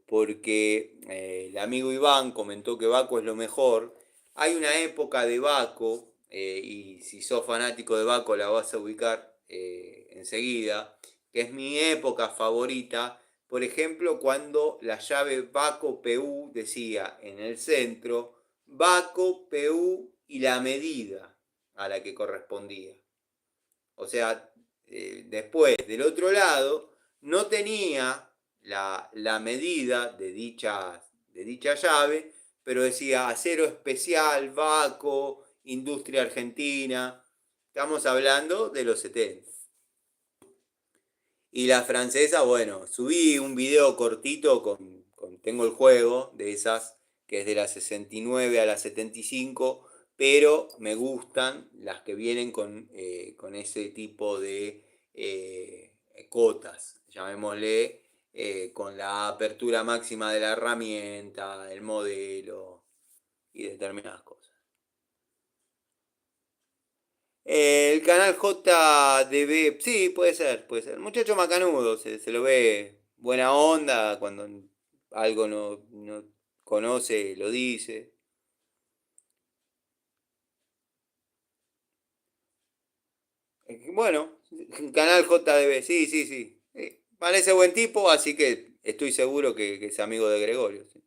porque el amigo Iván comentó que Baco es lo mejor. Hay una época de Baco, y si sos fanático de Baco la vas a ubicar enseguida, que es mi época favorita. Por ejemplo, cuando la llave Baco PU decía en el centro Baco PU y la medida a la que correspondía. O sea, después del otro lado no tenía la medida de dicha llave, pero decía acero especial, Baco, industria argentina. Estamos hablando de los 70. Y la francesa, bueno, subí un video cortito tengo el juego de esas, que es de la 69 a la 75, pero me gustan las que vienen con ese tipo de cotas, llamémosle, con la apertura máxima de la herramienta, el modelo y determinadas cosas. El canal JDB, sí, puede ser, puede ser. Muchacho macanudo, se lo ve buena onda cuando algo no conoce, lo dice. Bueno, canal JDB, sí, sí, sí. Parece buen tipo, así que estoy seguro que es amigo de Gregorio. Sí.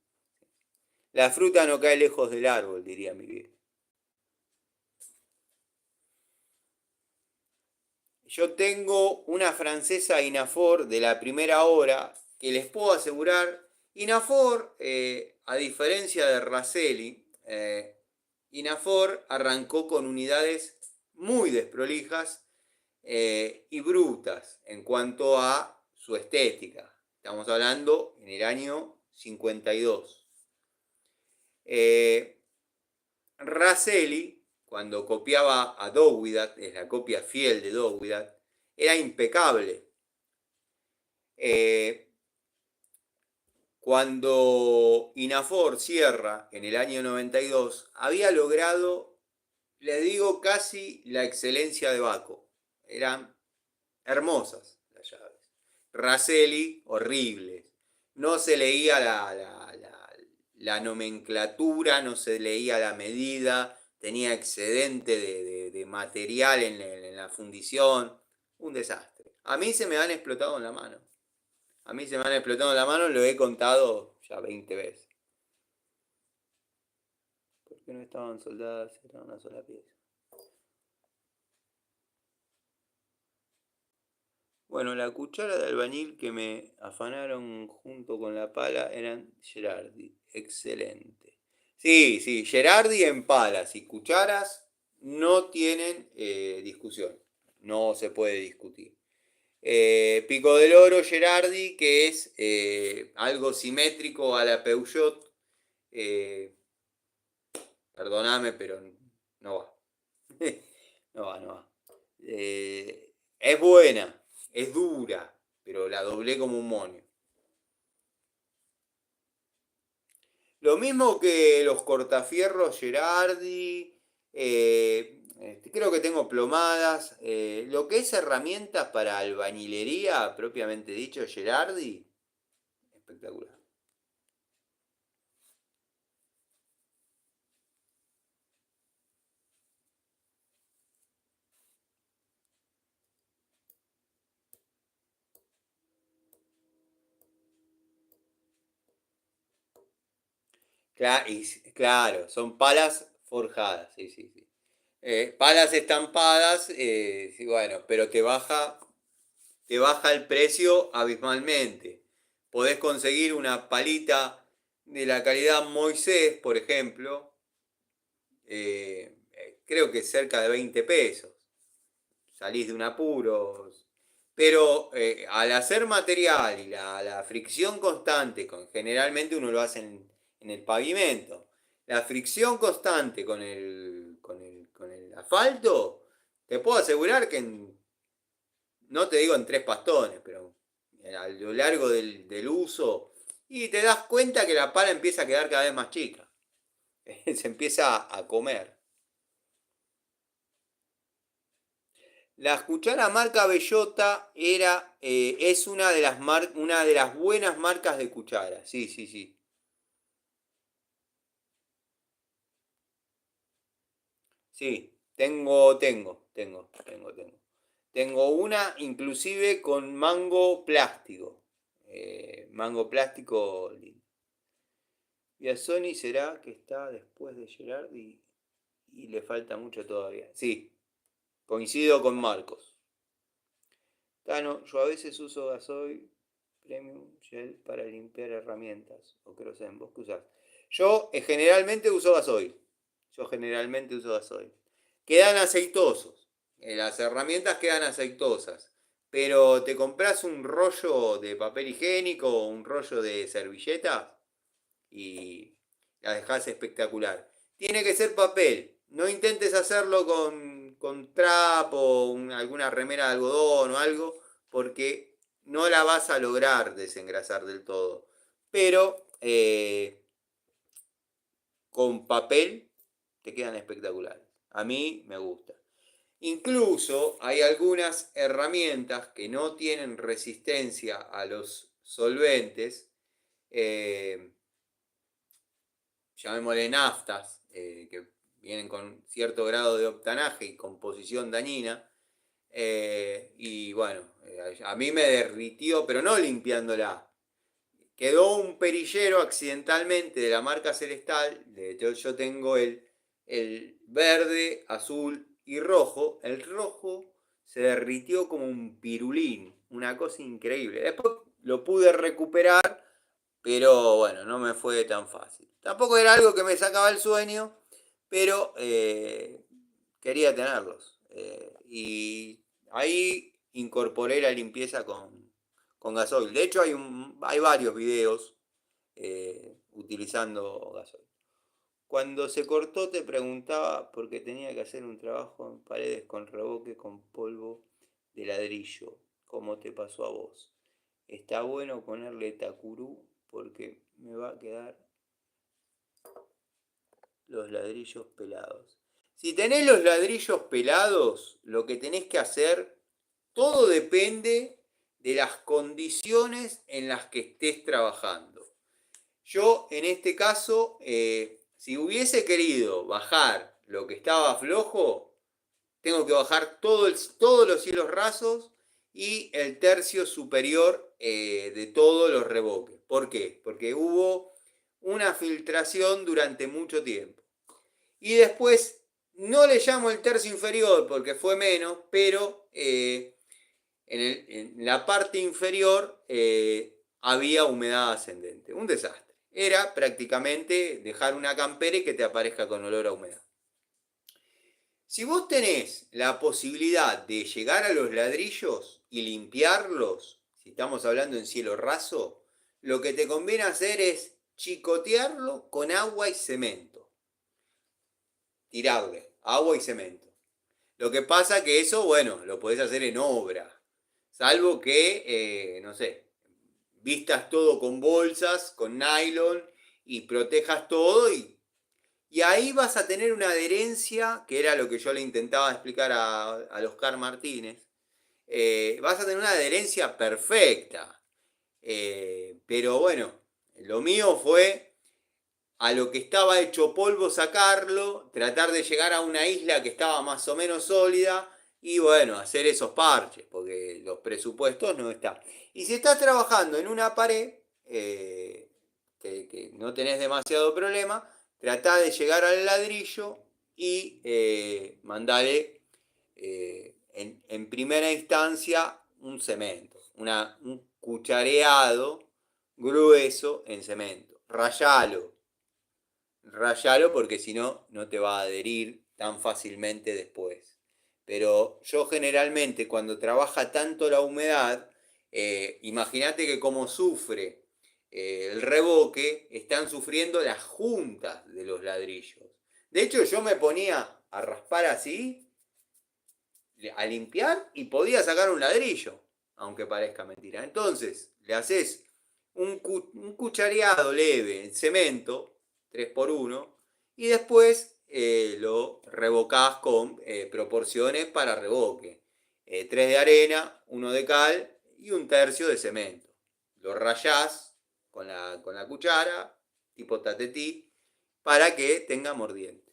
La fruta no cae lejos del árbol, diría mi viejo. Yo tengo una francesa Inafor de la primera hora que les puedo asegurar. Inafor, a diferencia de Raselli, Inafor arrancó con unidades muy desprolijas y brutas en cuanto a su estética. Estamos hablando en el año 52. Eh, Raselli, cuando copiaba a Douwidat, es la copia fiel de Douwidat, era impecable. Eh, Cuando Inafor cierra en el año 92, había logrado, le digo, casi la excelencia de Baco. Eran hermosas las llaves. Raselli, horribles. No se leía la nomenclatura, no se leía la medida, tenía excedente de material en la fundición. Un desastre. A mí se me han explotado en la mano. A mí se me han explotado en la mano, lo he contado ya 20 veces. Porque no estaban soldadas, era una sola pieza. Bueno, la cuchara de albañil que me afanaron junto con la pala eran Gerardi. Excelente. Sí, sí, Gerardi en palas y cucharas no tienen discusión. No se puede discutir. Pico del Oro Gerardi, que es algo simétrico a la Peugeot. eh, Perdóname, pero no va. No va, no va. Es buena, es dura, pero la doblé como un moño. Lo mismo que los cortafierros Gerardi, creo que tengo plomadas. Lo que es herramientas para albañilería, propiamente dicho, Gerardi, espectacular. Claro, son palas forjadas, sí, sí, sí. Palas estampadas, sí, bueno, pero te baja el precio abismalmente. Podés conseguir una palita de la calidad Moisés, por ejemplo, creo que cerca de 20 pesos. Salís de un apuro. Pero al hacer material y la fricción constante, generalmente uno lo hace en el pavimento, la fricción constante con el asfalto, te puedo asegurar que no te digo en tres pastones, pero a lo largo del uso, y te das cuenta que la pala empieza a quedar cada vez más chica. Se empieza a comer. La cuchara marca Bellota es una de las buenas marcas de cuchara. Sí, sí, sí. Sí, tengo. Tengo una inclusive con mango plástico. Mango plástico lindo. Y a Sony será que está después de Gerard y le falta mucho todavía. Sí, coincido con Marcos. Tano, yo a veces uso gasoil Premium Gel para limpiar herramientas. O querosén, ¿vos qué usás? Yo generalmente uso gasoil. Yo generalmente uso gasoil. Quedan aceitosos. Las herramientas quedan aceitosas. Pero te compras un rollo de papel higiénico o un rollo de servilleta y la dejás espectacular. Tiene que ser papel. No intentes hacerlo con trapo, alguna remera de algodón o algo, porque no la vas a lograr desengrasar del todo. Pero con papel te quedan espectaculares. A mí me gusta. Incluso hay algunas herramientas que no tienen resistencia a los solventes, eh, llamémosle naftas, que vienen con cierto grado de octanaje y composición dañina, Y bueno, a mí me derritió, pero no limpiándola. Quedó un perillero accidentalmente de la marca Celestal. Yo tengo el verde, azul y rojo. El rojo se derritió como un pirulín, una cosa increíble. Después lo pude recuperar, pero bueno, no me fue tan fácil. Tampoco era algo que me sacaba el sueño, pero quería tenerlos. Y ahí incorporé la limpieza con gasoil. De hecho, hay varios videos utilizando gasoil. Cuando se cortó te preguntaba porque tenía que hacer un trabajo en paredes con revoque con polvo de ladrillo. ¿Cómo te pasó a vos? Está bueno ponerle tacurú porque me va a quedar los ladrillos pelados. Si tenés los ladrillos pelados, lo que tenés que hacer, todo depende de las condiciones en las que estés trabajando. Yo, en este caso, si hubiese querido bajar lo que estaba flojo, tengo que bajar todos los cielos rasos y el tercio superior de todos los revoques. ¿Por qué? Porque hubo una filtración durante mucho tiempo. Y después, no le llamo el tercio inferior porque fue menos, pero en la parte inferior había humedad ascendente. Un desastre. Era prácticamente dejar una campera y que te aparezca con olor a humedad. Si vos tenés la posibilidad de llegar a los ladrillos y limpiarlos, si estamos hablando en cielo raso, lo que te conviene hacer es chicotearlo con agua y cemento. Tirarle agua y cemento. Lo que pasa que eso, bueno, lo podés hacer en obra. Salvo que, no sé, vistas todo con bolsas, con nylon y protejas todo y ahí vas a tener una adherencia, que era lo que yo le intentaba explicar al Oscar Martínez, vas a tener una adherencia perfecta. Pero bueno, lo mío fue a lo que estaba hecho polvo sacarlo, tratar de llegar a una isla que estaba más o menos sólida y bueno, hacer esos parches, porque los presupuestos no están. Y si estás trabajando en una pared, que no tenés demasiado problema, tratá de llegar al ladrillo y mandale en primera instancia un cemento, un cuchareado grueso en cemento. Rayalo porque si no, no te va a adherir tan fácilmente después. Pero yo generalmente cuando trabaja tanto la humedad, imagínate que como sufre el revoque, están sufriendo las juntas de los ladrillos. De hecho, yo me ponía a raspar así, a limpiar y podía sacar un ladrillo, aunque parezca mentira. Entonces, le haces un cuchareado leve en cemento, 3x1, y después lo revocás con proporciones para revoque. 3 de arena, 1 de cal y un tercio de cemento. Lo rayás con la cuchara, tipo tatetí, para que tenga mordiente.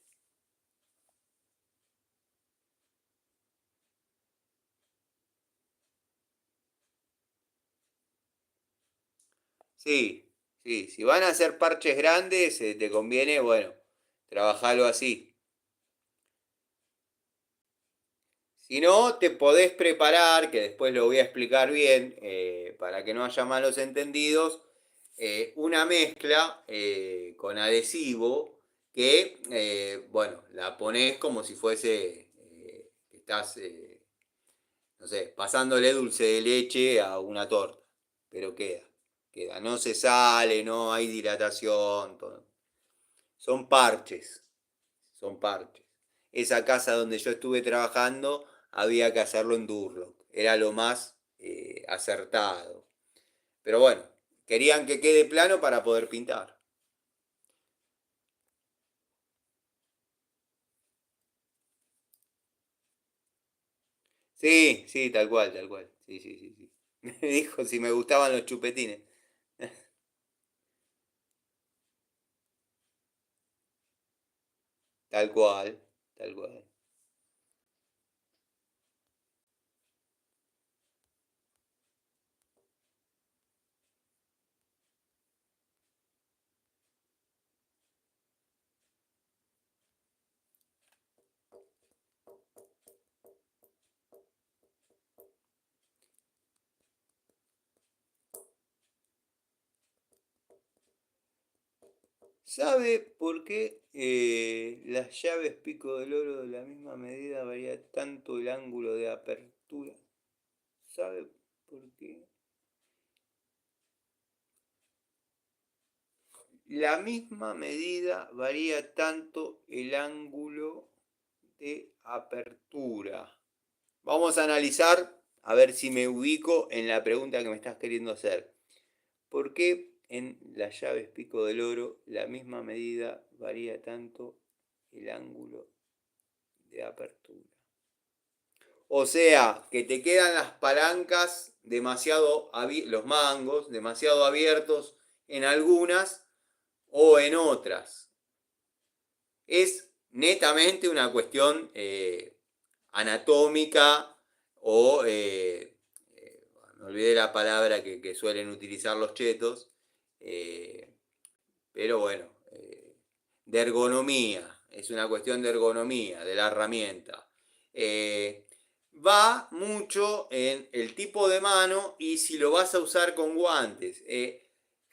Sí, sí, si van a hacer parches grandes, te conviene, bueno, trabajarlo así. Si no, te podés preparar, que después lo voy a explicar bien, para que no haya malos entendidos, una mezcla con adhesivo que, bueno, la pones como si fuese, estás, no sé, pasándole dulce de leche a una torta, pero queda, no se sale, no hay dilatación, todo. Son parches, son parches. Esa casa donde yo estuve trabajando había que hacerlo en Durlock, era lo más acertado. Pero bueno, querían que quede plano para poder pintar. Sí, sí, tal cual, tal cual. Sí, sí, sí, sí. Me dijo si me gustaban los chupetines. Tal cual, tal cual. ¿Sabe por qué las llaves pico del oro de la misma medida varía tanto el ángulo de apertura? ¿Sabe por qué? La misma medida varía tanto el ángulo de apertura. Vamos a analizar a ver si me ubico en la pregunta que me estás queriendo hacer. ¿Por qué en las llaves pico del oro la misma medida varía tanto el ángulo de apertura? O sea, que te quedan las palancas demasiado, los mangos demasiado abiertos en algunas o en otras. Es netamente una cuestión anatómica o, me olvidé la palabra que suelen utilizar los chetos, eh, pero bueno, de ergonomía, es una cuestión de ergonomía de la herramienta. Va mucho en el tipo de mano y si lo vas a usar con guantes.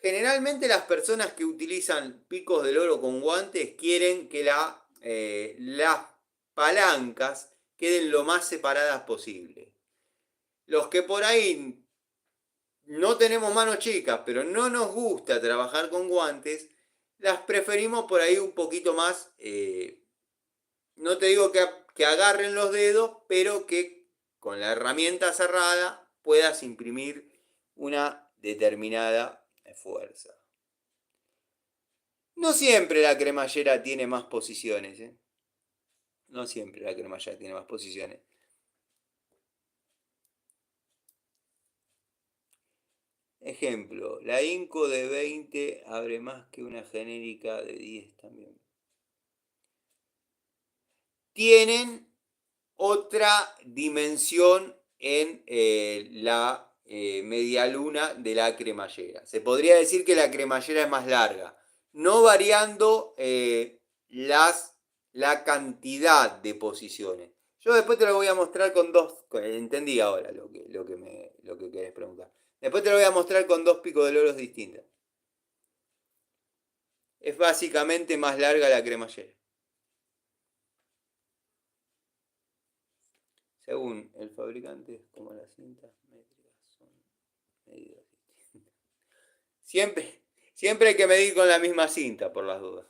Generalmente las personas que utilizan picos del oro con guantes quieren que las palancas queden lo más separadas posible. Los que por ahí no tenemos manos chicas, pero no nos gusta trabajar con guantes, las preferimos por ahí un poquito más, no te digo que agarren los dedos, pero que con la herramienta cerrada puedas imprimir una determinada fuerza. No siempre la cremallera tiene más posiciones, ¿eh? No siempre la cremallera tiene más posiciones. Ejemplo, la Inco de 20 abre más que una genérica de 10 también. Tienen otra dimensión en la media luna de la cremallera. Se podría decir que la cremallera es más larga, no variando la cantidad de posiciones. Yo después te lo voy a mostrar con dos, entendí ahora lo que querés preguntar. Después te lo voy a mostrar con dos picos de loros distintas. Es básicamente más larga la cremallera. Según el fabricante, como las cintas métricas son medidas distintas. Siempre hay que medir con la misma cinta, por las dudas.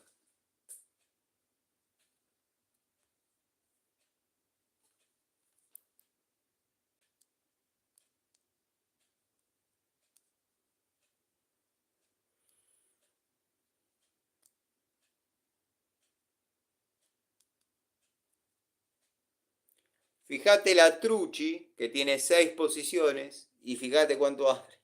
Fíjate la truchi, que tiene 6 posiciones, y fíjate cuánto abre.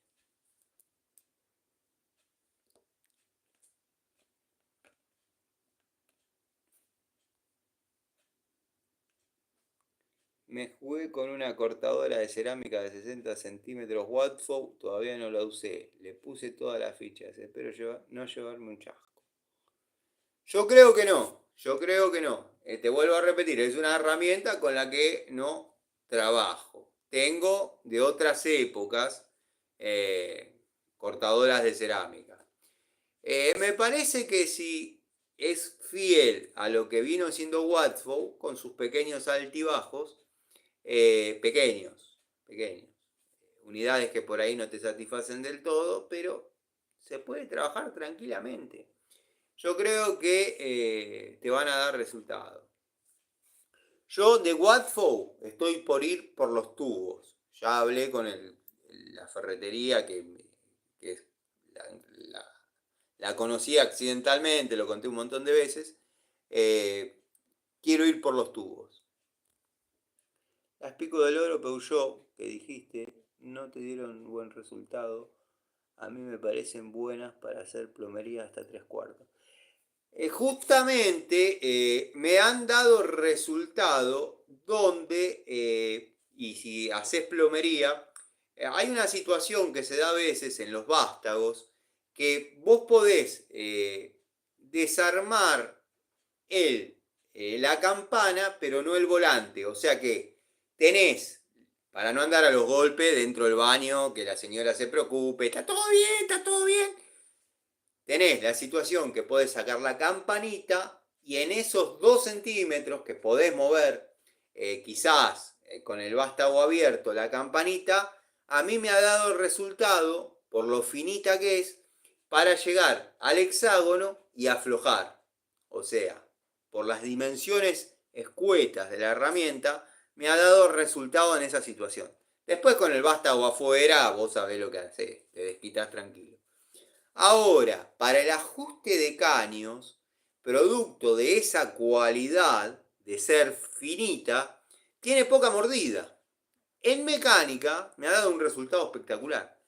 Me jugué con una cortadora de cerámica de 60 centímetros Watford, todavía no la usé. Le puse todas las fichas, espero no llevarme un chasco. Yo creo que no, yo creo que no. Te vuelvo a repetir, es una herramienta con la que no trabajo. Tengo de otras épocas cortadoras de cerámica. Me parece que si es fiel a lo que vino siendo Watford, con sus pequeños altibajos, pequeños, unidades que por ahí no te satisfacen del todo, pero se puede trabajar tranquilamente. Yo creo que te van a dar resultados. Yo de Watford estoy por ir por los tubos. Ya hablé con la ferretería que la, la- la conocí accidentalmente, lo conté un montón de veces. Quiero ir por los tubos. Las Pico del Oro Peugeot que dijiste no te dieron buen resultado. A mí me parecen buenas para hacer plomería hasta 3/4. Justamente me han dado resultado donde, y si haces plomería, hay una situación que se da a veces en los vástagos, que vos podés desarmar la campana, pero no el volante. O sea que tenés, para no andar a los golpes dentro del baño, que la señora se preocupe, está todo bien, tenés la situación que podés sacar la campanita y en esos 2 centímetros que podés mover, quizás con el vástago abierto, la campanita, a mí me ha dado el resultado, por lo finita que es, para llegar al hexágono y aflojar. O sea, por las dimensiones escuetas de la herramienta, me ha dado resultado en esa situación. Después con el vástago afuera, vos sabés lo que hacés, te desquitas tranquilo. Ahora, para el ajuste de caños, producto de esa cualidad de ser finita, tiene poca mordida. En mecánica me ha dado un resultado espectacular.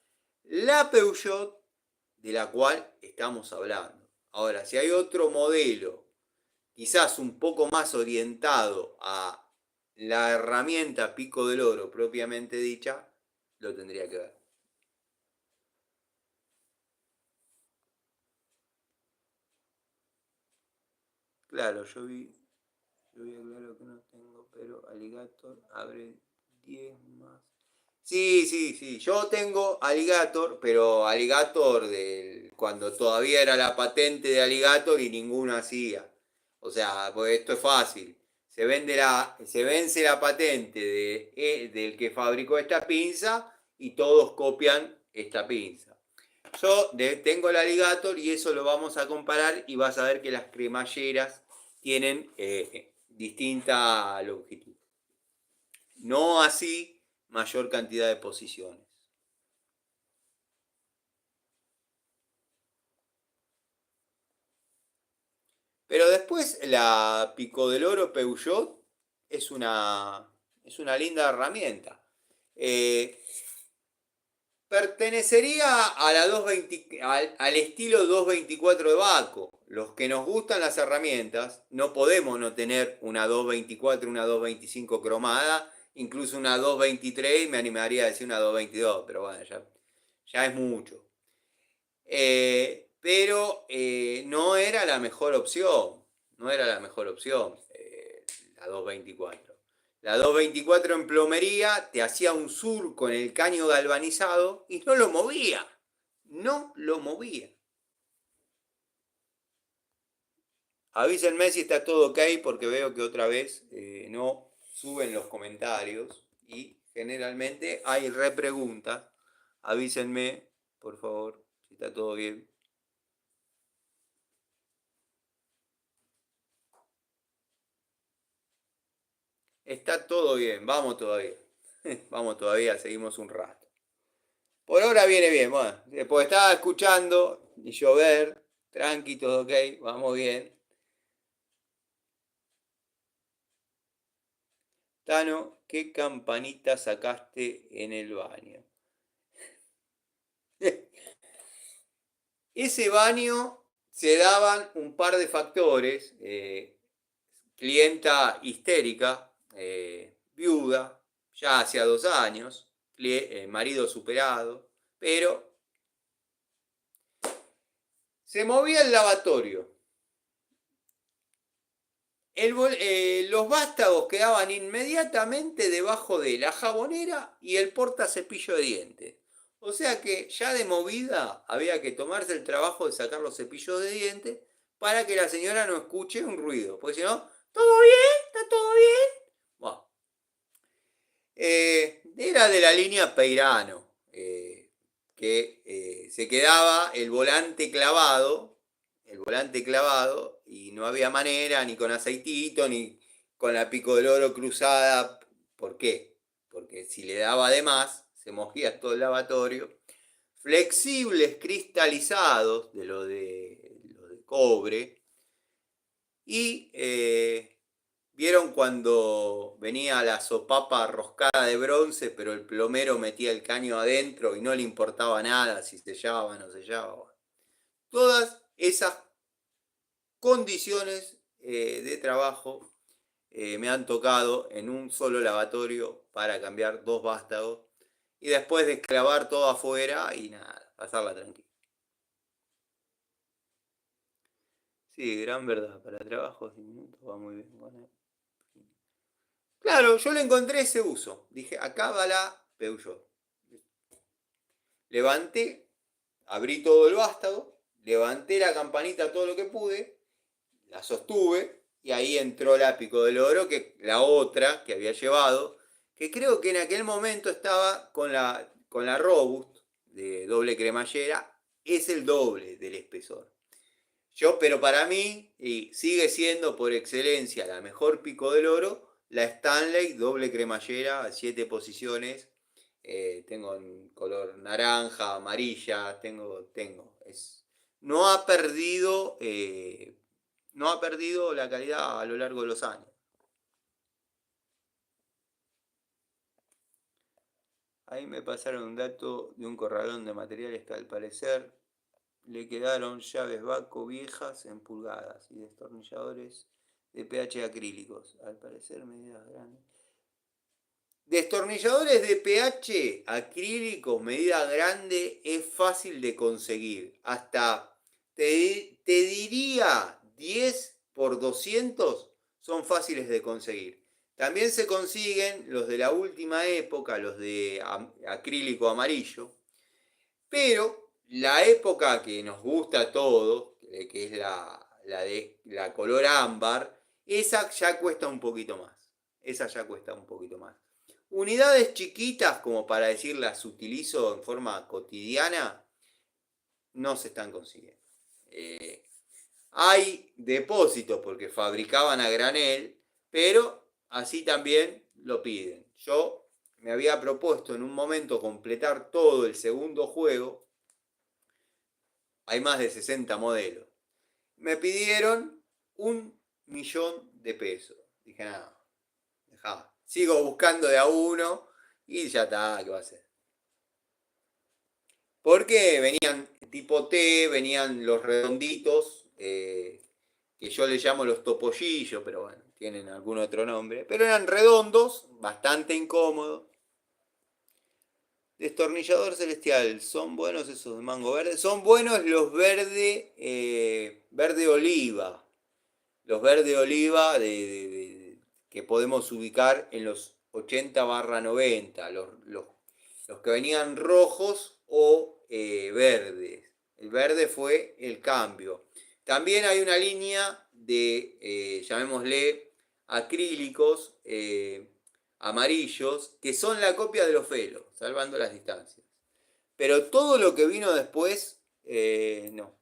La Peugeot, de la cual estamos hablando. Ahora, si hay otro modelo, quizás un poco más orientado a la herramienta pico del oro propiamente dicha, lo tendría que ver. Claro, yo vi claro que no tengo, pero Alligator abre 10 más. Sí, sí, sí. Yo tengo Alligator, pero Alligator cuando todavía era la patente de Alligator y ninguno hacía. O sea, pues esto es fácil. Se vence la patente del que fabricó esta pinza y todos copian esta pinza. Yo tengo el Alligator y eso lo vamos a comparar y vas a ver que las cremalleras tienen distinta longitud. No así mayor cantidad de posiciones. Pero después la Pico del Oro Peugeot es es una linda herramienta. Eh, Pertenecería a la 220, al estilo 224 de Baco. Los que nos gustan las herramientas, no podemos no tener una 224, una 225 cromada, incluso una 223, me animaría a decir una 222, pero bueno, ya es mucho. Pero no era la mejor opción, no era la mejor opción, la 224. La 224 en plomería te hacía un surco en el caño galvanizado y no lo movía, no lo movía. Avísenme si está todo ok porque veo que otra vez no suben los comentarios y generalmente hay repreguntas. Avísenme, por favor, si está todo bien. Está todo bien, vamos todavía. Vamos todavía, seguimos un rato. Por ahora viene bien, bueno, después estaba escuchando y llover, tranqui, todo ok, vamos bien. Tano, ¿qué campanita sacaste en el baño? Ese baño se daban un par de factores, clienta histérica, viuda, ya hacía 2 años, marido superado, pero se movía el lavatorio. Los vástagos quedaban inmediatamente debajo de la jabonera y el portacepillo de dientes. O sea que ya de movida había que tomarse el trabajo de sacar los cepillos de dientes para que la señora no escuche un ruido. Porque si no, ¿todo bien? ¿Está todo bien? Bueno, era de la línea Peirano, que se quedaba el volante clavado, y no había manera, ni con aceitito, ni con la pico del oro cruzada. ¿Por qué? Porque si le daba de más, se mojía todo el lavatorio. Flexibles cristalizados lo de cobre, y vieron cuando venía la sopapa roscada de bronce, pero el plomero metía el caño adentro y no le importaba nada si sellaba o no sellaba. Todas esas condiciones de trabajo me han tocado en un solo lavatorio para cambiar 2 vástagos y después de clavar todo afuera y nada, pasarla tranquila. Sí, gran verdad, para trabajos diminutos va muy bien con él. Claro, yo le encontré ese uso. Dije, acá va la Peugeot. Levanté, abrí todo el vástago, levanté la campanita todo lo que pude, la sostuve y ahí entró la Pico del Oro, que la otra que había llevado, que creo que en aquel momento estaba con la Robust de doble cremallera, es el doble del espesor. Pero para mí, y sigue siendo por excelencia la mejor Pico del Oro, la Stanley doble cremallera, 7 posiciones. Tengo en color naranja, amarilla, no ha perdido, no ha perdido la calidad a lo largo de los años. Ahí me pasaron un dato de un corralón de materiales que al parecer le quedaron llaves Baco viejas en pulgadas y destornilladores de pH acrílicos. Al parecer medidas grandes. Destornilladores de pH acrílicos, medida grande, es fácil de conseguir. Hasta, te diría, 10 por 200 son fáciles de conseguir. También se consiguen los de la última época, los de acrílico amarillo. Pero la época que nos gusta a todos, que es la color ámbar, esa ya cuesta un poquito más. Esa ya cuesta un poquito más. Unidades chiquitas, como para decir las utilizo en forma cotidiana, no se están consiguiendo. Hay depósitos porque fabricaban a granel, pero así también lo piden. Yo me había propuesto en un momento completar todo el segundo juego. Hay más de 60 modelos. Me pidieron 1.000.000 de pesos. Dije, nada, dejá. Sigo buscando de a uno y ya está, ¿qué va a hacer? Porque venían tipo T, venían los redonditos, que yo les llamo los topollillos, pero bueno, tienen algún otro nombre. Pero eran redondos, bastante incómodos. Destornillador celestial, ¿son buenos esos de mango verde? Son buenos los verde oliva. Los verde oliva que podemos ubicar en los 80/90. Los que venían rojos o verdes. El verde fue el cambio. También hay una línea de, llamémosle, acrílicos amarillos, que son la copia de los felos, salvando las distancias. Pero todo lo que vino después, no.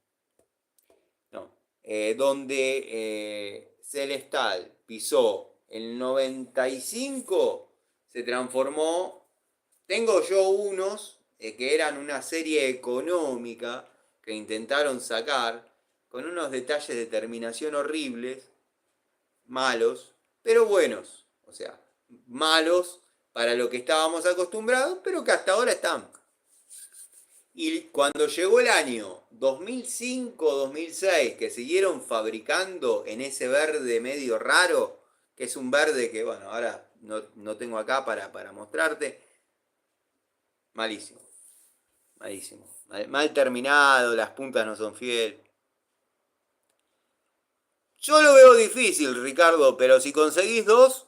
No. Donde Celestal pisó el 95, se transformó. Tengo yo unos que eran una serie económica que intentaron sacar, con unos detalles de terminación horribles, malos, pero buenos. O sea, malos para lo que estábamos acostumbrados, pero que hasta ahora están. Y cuando llegó el año 2005-2006, que siguieron fabricando en ese verde medio raro, que es un verde que, bueno, ahora no tengo acá para mostrarte, malísimo, malísimo. Mal terminado, las puntas no son fieles. Yo lo veo difícil, Ricardo, pero si conseguís dos,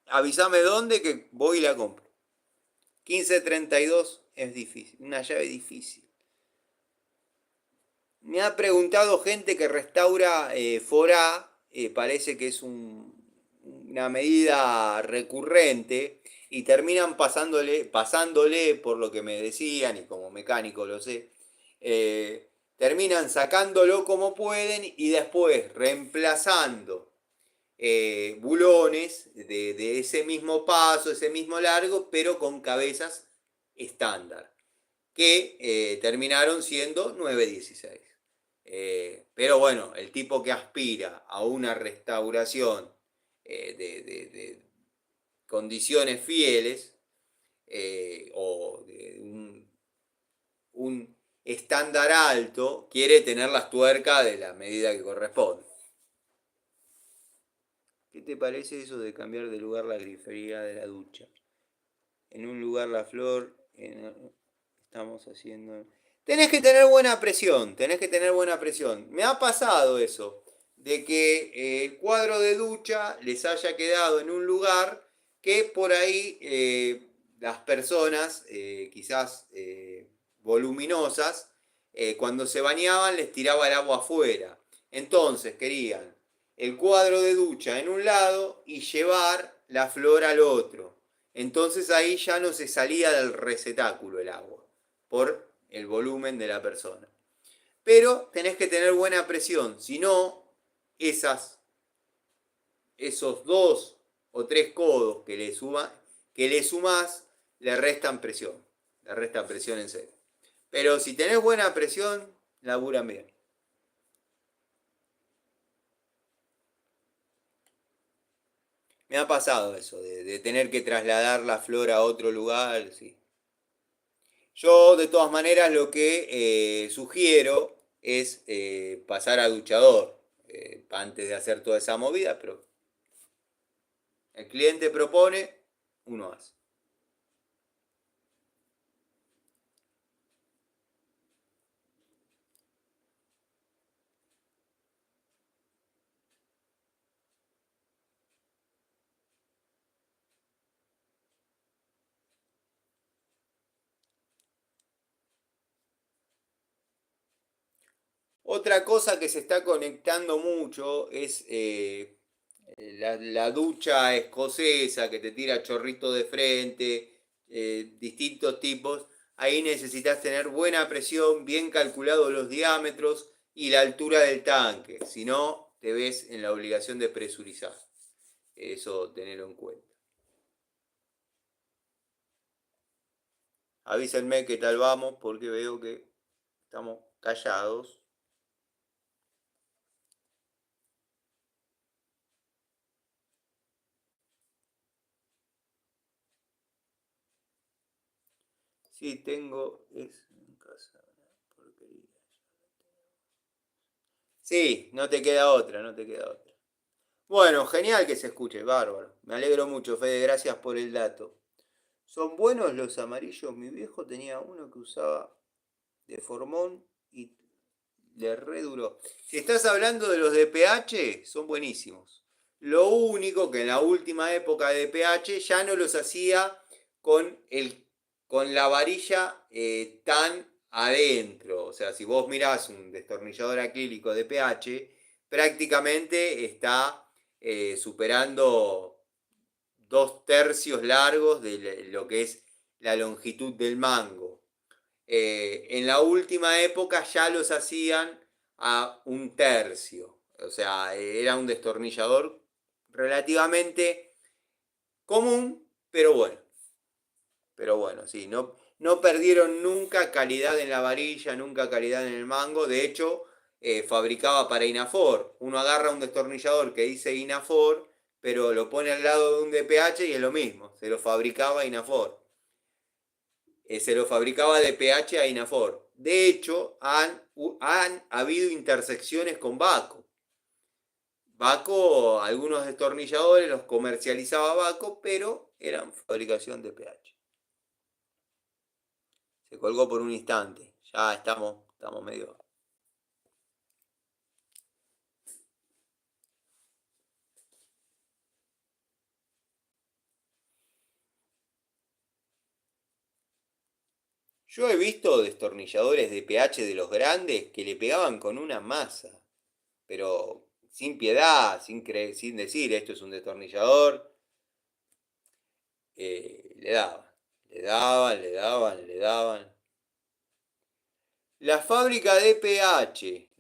avísame dónde que voy y la compro. 1532 es difícil, una llave difícil. Me ha preguntado gente que restaura forá, parece que es una medida recurrente y terminan pasándole, por lo que me decían y como mecánico lo sé, terminan sacándolo como pueden y después reemplazando bulones de ese mismo paso, ese mismo largo, pero con cabezas estándar, que terminaron siendo 916. Pero bueno, el tipo que aspira a una restauración de condiciones fieles, o de un estándar alto, quiere tener las tuercas de la medida que corresponde. ¿Qué te parece eso de cambiar de lugar la grifería de la ducha? En un lugar la flor, estamos haciendo... Tenés que tener buena presión, tenés que tener buena presión. Me ha pasado eso, de que el cuadro de ducha les haya quedado en un lugar que por ahí las personas, quizás voluminosas, cuando se bañaban les tiraba el agua afuera. Entonces querían el cuadro de ducha en un lado y llevar la flor al otro. Entonces ahí ya no se salía del receptáculo el agua, por el volumen de la persona. Pero tenés que tener buena presión, si no, esos 2 o 3 codos que le sumás, le restan presión en serio. Pero si tenés buena presión, laburan bien. Me ha pasado eso, de tener que trasladar la flor a otro lugar, sí. Yo, de todas maneras, lo que sugiero es pasar a duchador antes de hacer toda esa movida, pero el cliente propone, uno hace. Otra cosa que se está conectando mucho es la ducha escocesa que te tira chorrito de frente, distintos tipos. Ahí necesitas tener buena presión, bien calculados los diámetros y la altura del tanque. Si no, te ves en la obligación de presurizar. Eso tenerlo en cuenta. Avísenme qué tal vamos porque veo que estamos callados. Sí, tengo. Es en casa una porquería. Sí, no te queda otra, no te queda otra. Bueno, genial que se escuche, bárbaro. Me alegro mucho, Fede, gracias por el dato. ¿Son buenos los amarillos? Mi viejo tenía uno que usaba de formón y le re duró. Si estás hablando de los de pH, son buenísimos. Lo único que en la última época de pH ya no los hacía con, con la varilla tan adentro. O sea, si vos mirás un destornillador acrílico de pH, prácticamente está superando 2 tercios largos de lo que es la longitud del mango. En la última época ya los hacían a 1 tercio. O sea, era un destornillador relativamente común, pero bueno. Pero bueno, sí, no perdieron nunca calidad en la varilla, nunca calidad en el mango. De hecho, fabricaba para Inafor. Uno agarra un destornillador que dice Inafor, pero lo pone al lado de un DPH y es lo mismo. Se lo fabricaba Inafor. Se lo fabricaba de PH a Inafor. De hecho, han habido intersecciones con Baco. Baco, algunos destornilladores los comercializaba Baco, pero eran fabricación de PH. Se colgó por un instante. Ya estamos medio. Yo he visto destornilladores de PH de los grandes que le pegaban con una masa, pero sin piedad, sin decir esto es un destornillador. Le daban, le daban, le daban, le daban. La fábrica de PH,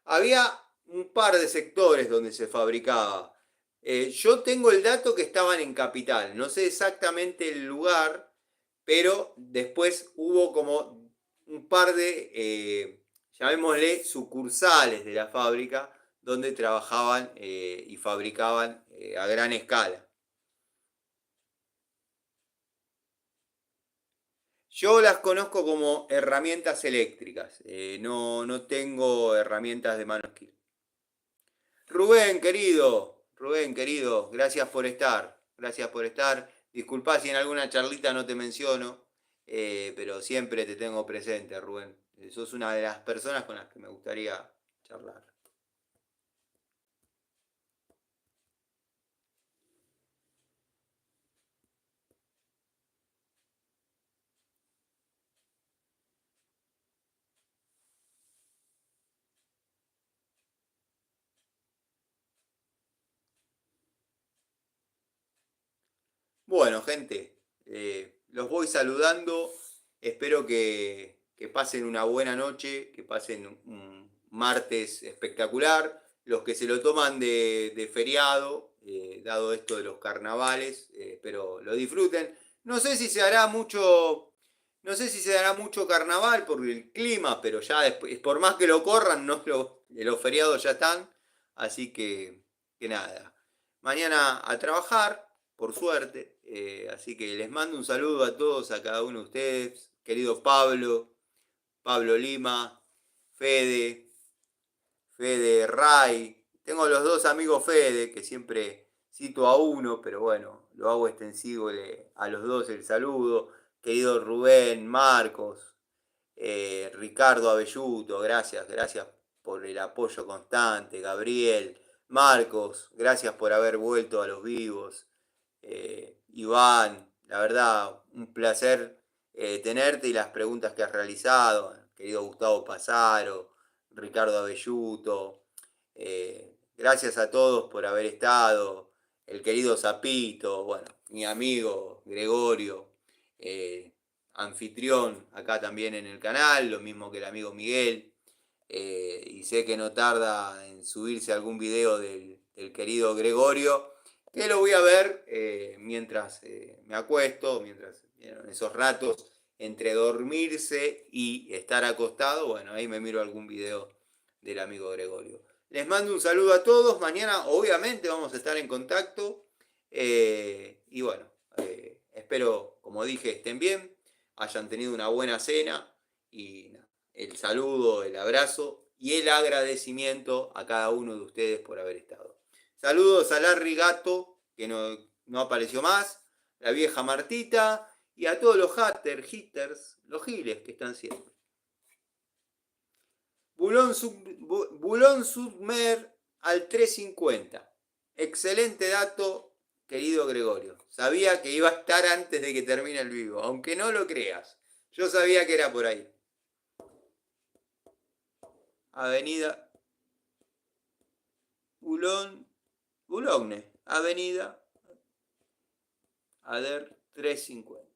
había un par de sectores donde se fabricaba. Yo tengo el dato que estaban en Capital, no sé exactamente el lugar, pero después hubo como un par de, llamémosle, sucursales de la fábrica donde trabajaban y fabricaban a gran escala. Yo las conozco como herramientas eléctricas, no tengo herramientas de mano esquina. Rubén querido, gracias por estar, gracias por estar. Disculpá si en alguna charlita no te menciono, pero siempre te tengo presente, Rubén. Sos una de las personas con las que me gustaría charlar. Bueno, gente, los voy saludando. Espero que pasen una buena noche, que pasen un martes espectacular. Los que se lo toman de feriado, dado esto de los carnavales, espero lo disfruten. No sé si se hará mucho, no sé si se dará mucho carnaval por el clima, pero ya después, por más que lo corran, no los feriados ya están. Así que nada. Mañana a trabajar, por suerte. Así que les mando un saludo a todos, a cada uno de ustedes. Querido Pablo, Pablo Lima, Fede, Fede Ray. Tengo los dos amigos Fede, que siempre cito a uno, pero bueno, lo hago extensivo a los dos el saludo. Querido Rubén, Marcos, Ricardo Abelluto, gracias por el apoyo constante. Gabriel, Marcos, gracias por haber vuelto a los vivos. Iván, la verdad, un placer tenerte y las preguntas que has realizado. Querido Gustavo Pasaro, Ricardo Abelluto, gracias a todos por haber estado. El querido Zapito, bueno, mi amigo Gregorio, eh, anfitrión acá también en el canal, lo mismo que el amigo Miguel. Y sé que no tarda en subirse algún video del querido Gregorio, que lo voy a ver mientras me acuesto, mientras en esos ratos entre dormirse y estar acostado, bueno, ahí me miro algún video del amigo Gregorio. Les mando un saludo a todos, mañana obviamente vamos a estar en contacto y bueno, espero, como dije, estén bien, hayan tenido una buena cena y nada, el saludo, el abrazo y el agradecimiento a cada uno de ustedes por haber estado. Saludos a Larry Gato, que no apareció más, la vieja Martita y a todos los hitters, los giles que están siempre. Bulón Submer al 350. Excelente dato, querido Gregorio. Sabía que iba a estar antes de que termine el vivo, aunque no lo creas. Yo sabía que era por ahí. Avenida Boulogne, Avenida Ader 350.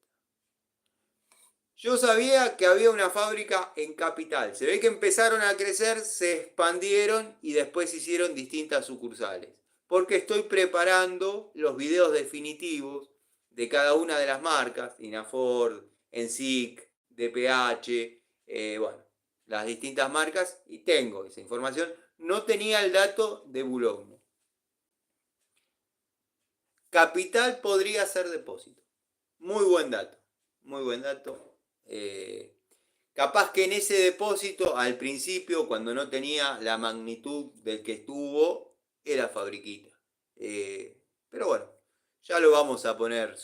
Yo sabía que había una fábrica en Capital. Se ve que empezaron a crecer, se expandieron y después hicieron distintas sucursales. Porque estoy preparando los videos definitivos de cada una de las marcas, Inafor, Ensic, DPH, bueno, las distintas marcas y tengo esa información. No tenía el dato de Boulogne. Capital podría ser depósito. Muy buen dato, muy buen dato. Capaz que en ese depósito, al principio, cuando no tenía la magnitud del que estuvo, era fabriquita. Pero bueno, ya lo vamos a poner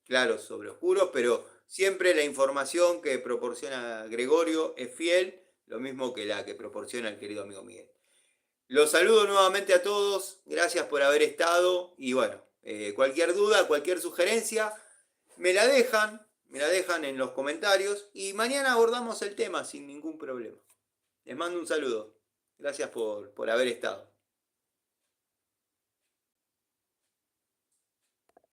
claros sobre oscuros, pero siempre la información que proporciona Gregorio es fiel, lo mismo que la que proporciona el querido amigo Miguel. Los saludo nuevamente a todos, gracias por haber estado y bueno, cualquier duda, cualquier sugerencia, me la dejan en los comentarios y mañana abordamos el tema sin ningún problema. Les mando un saludo, gracias por haber estado.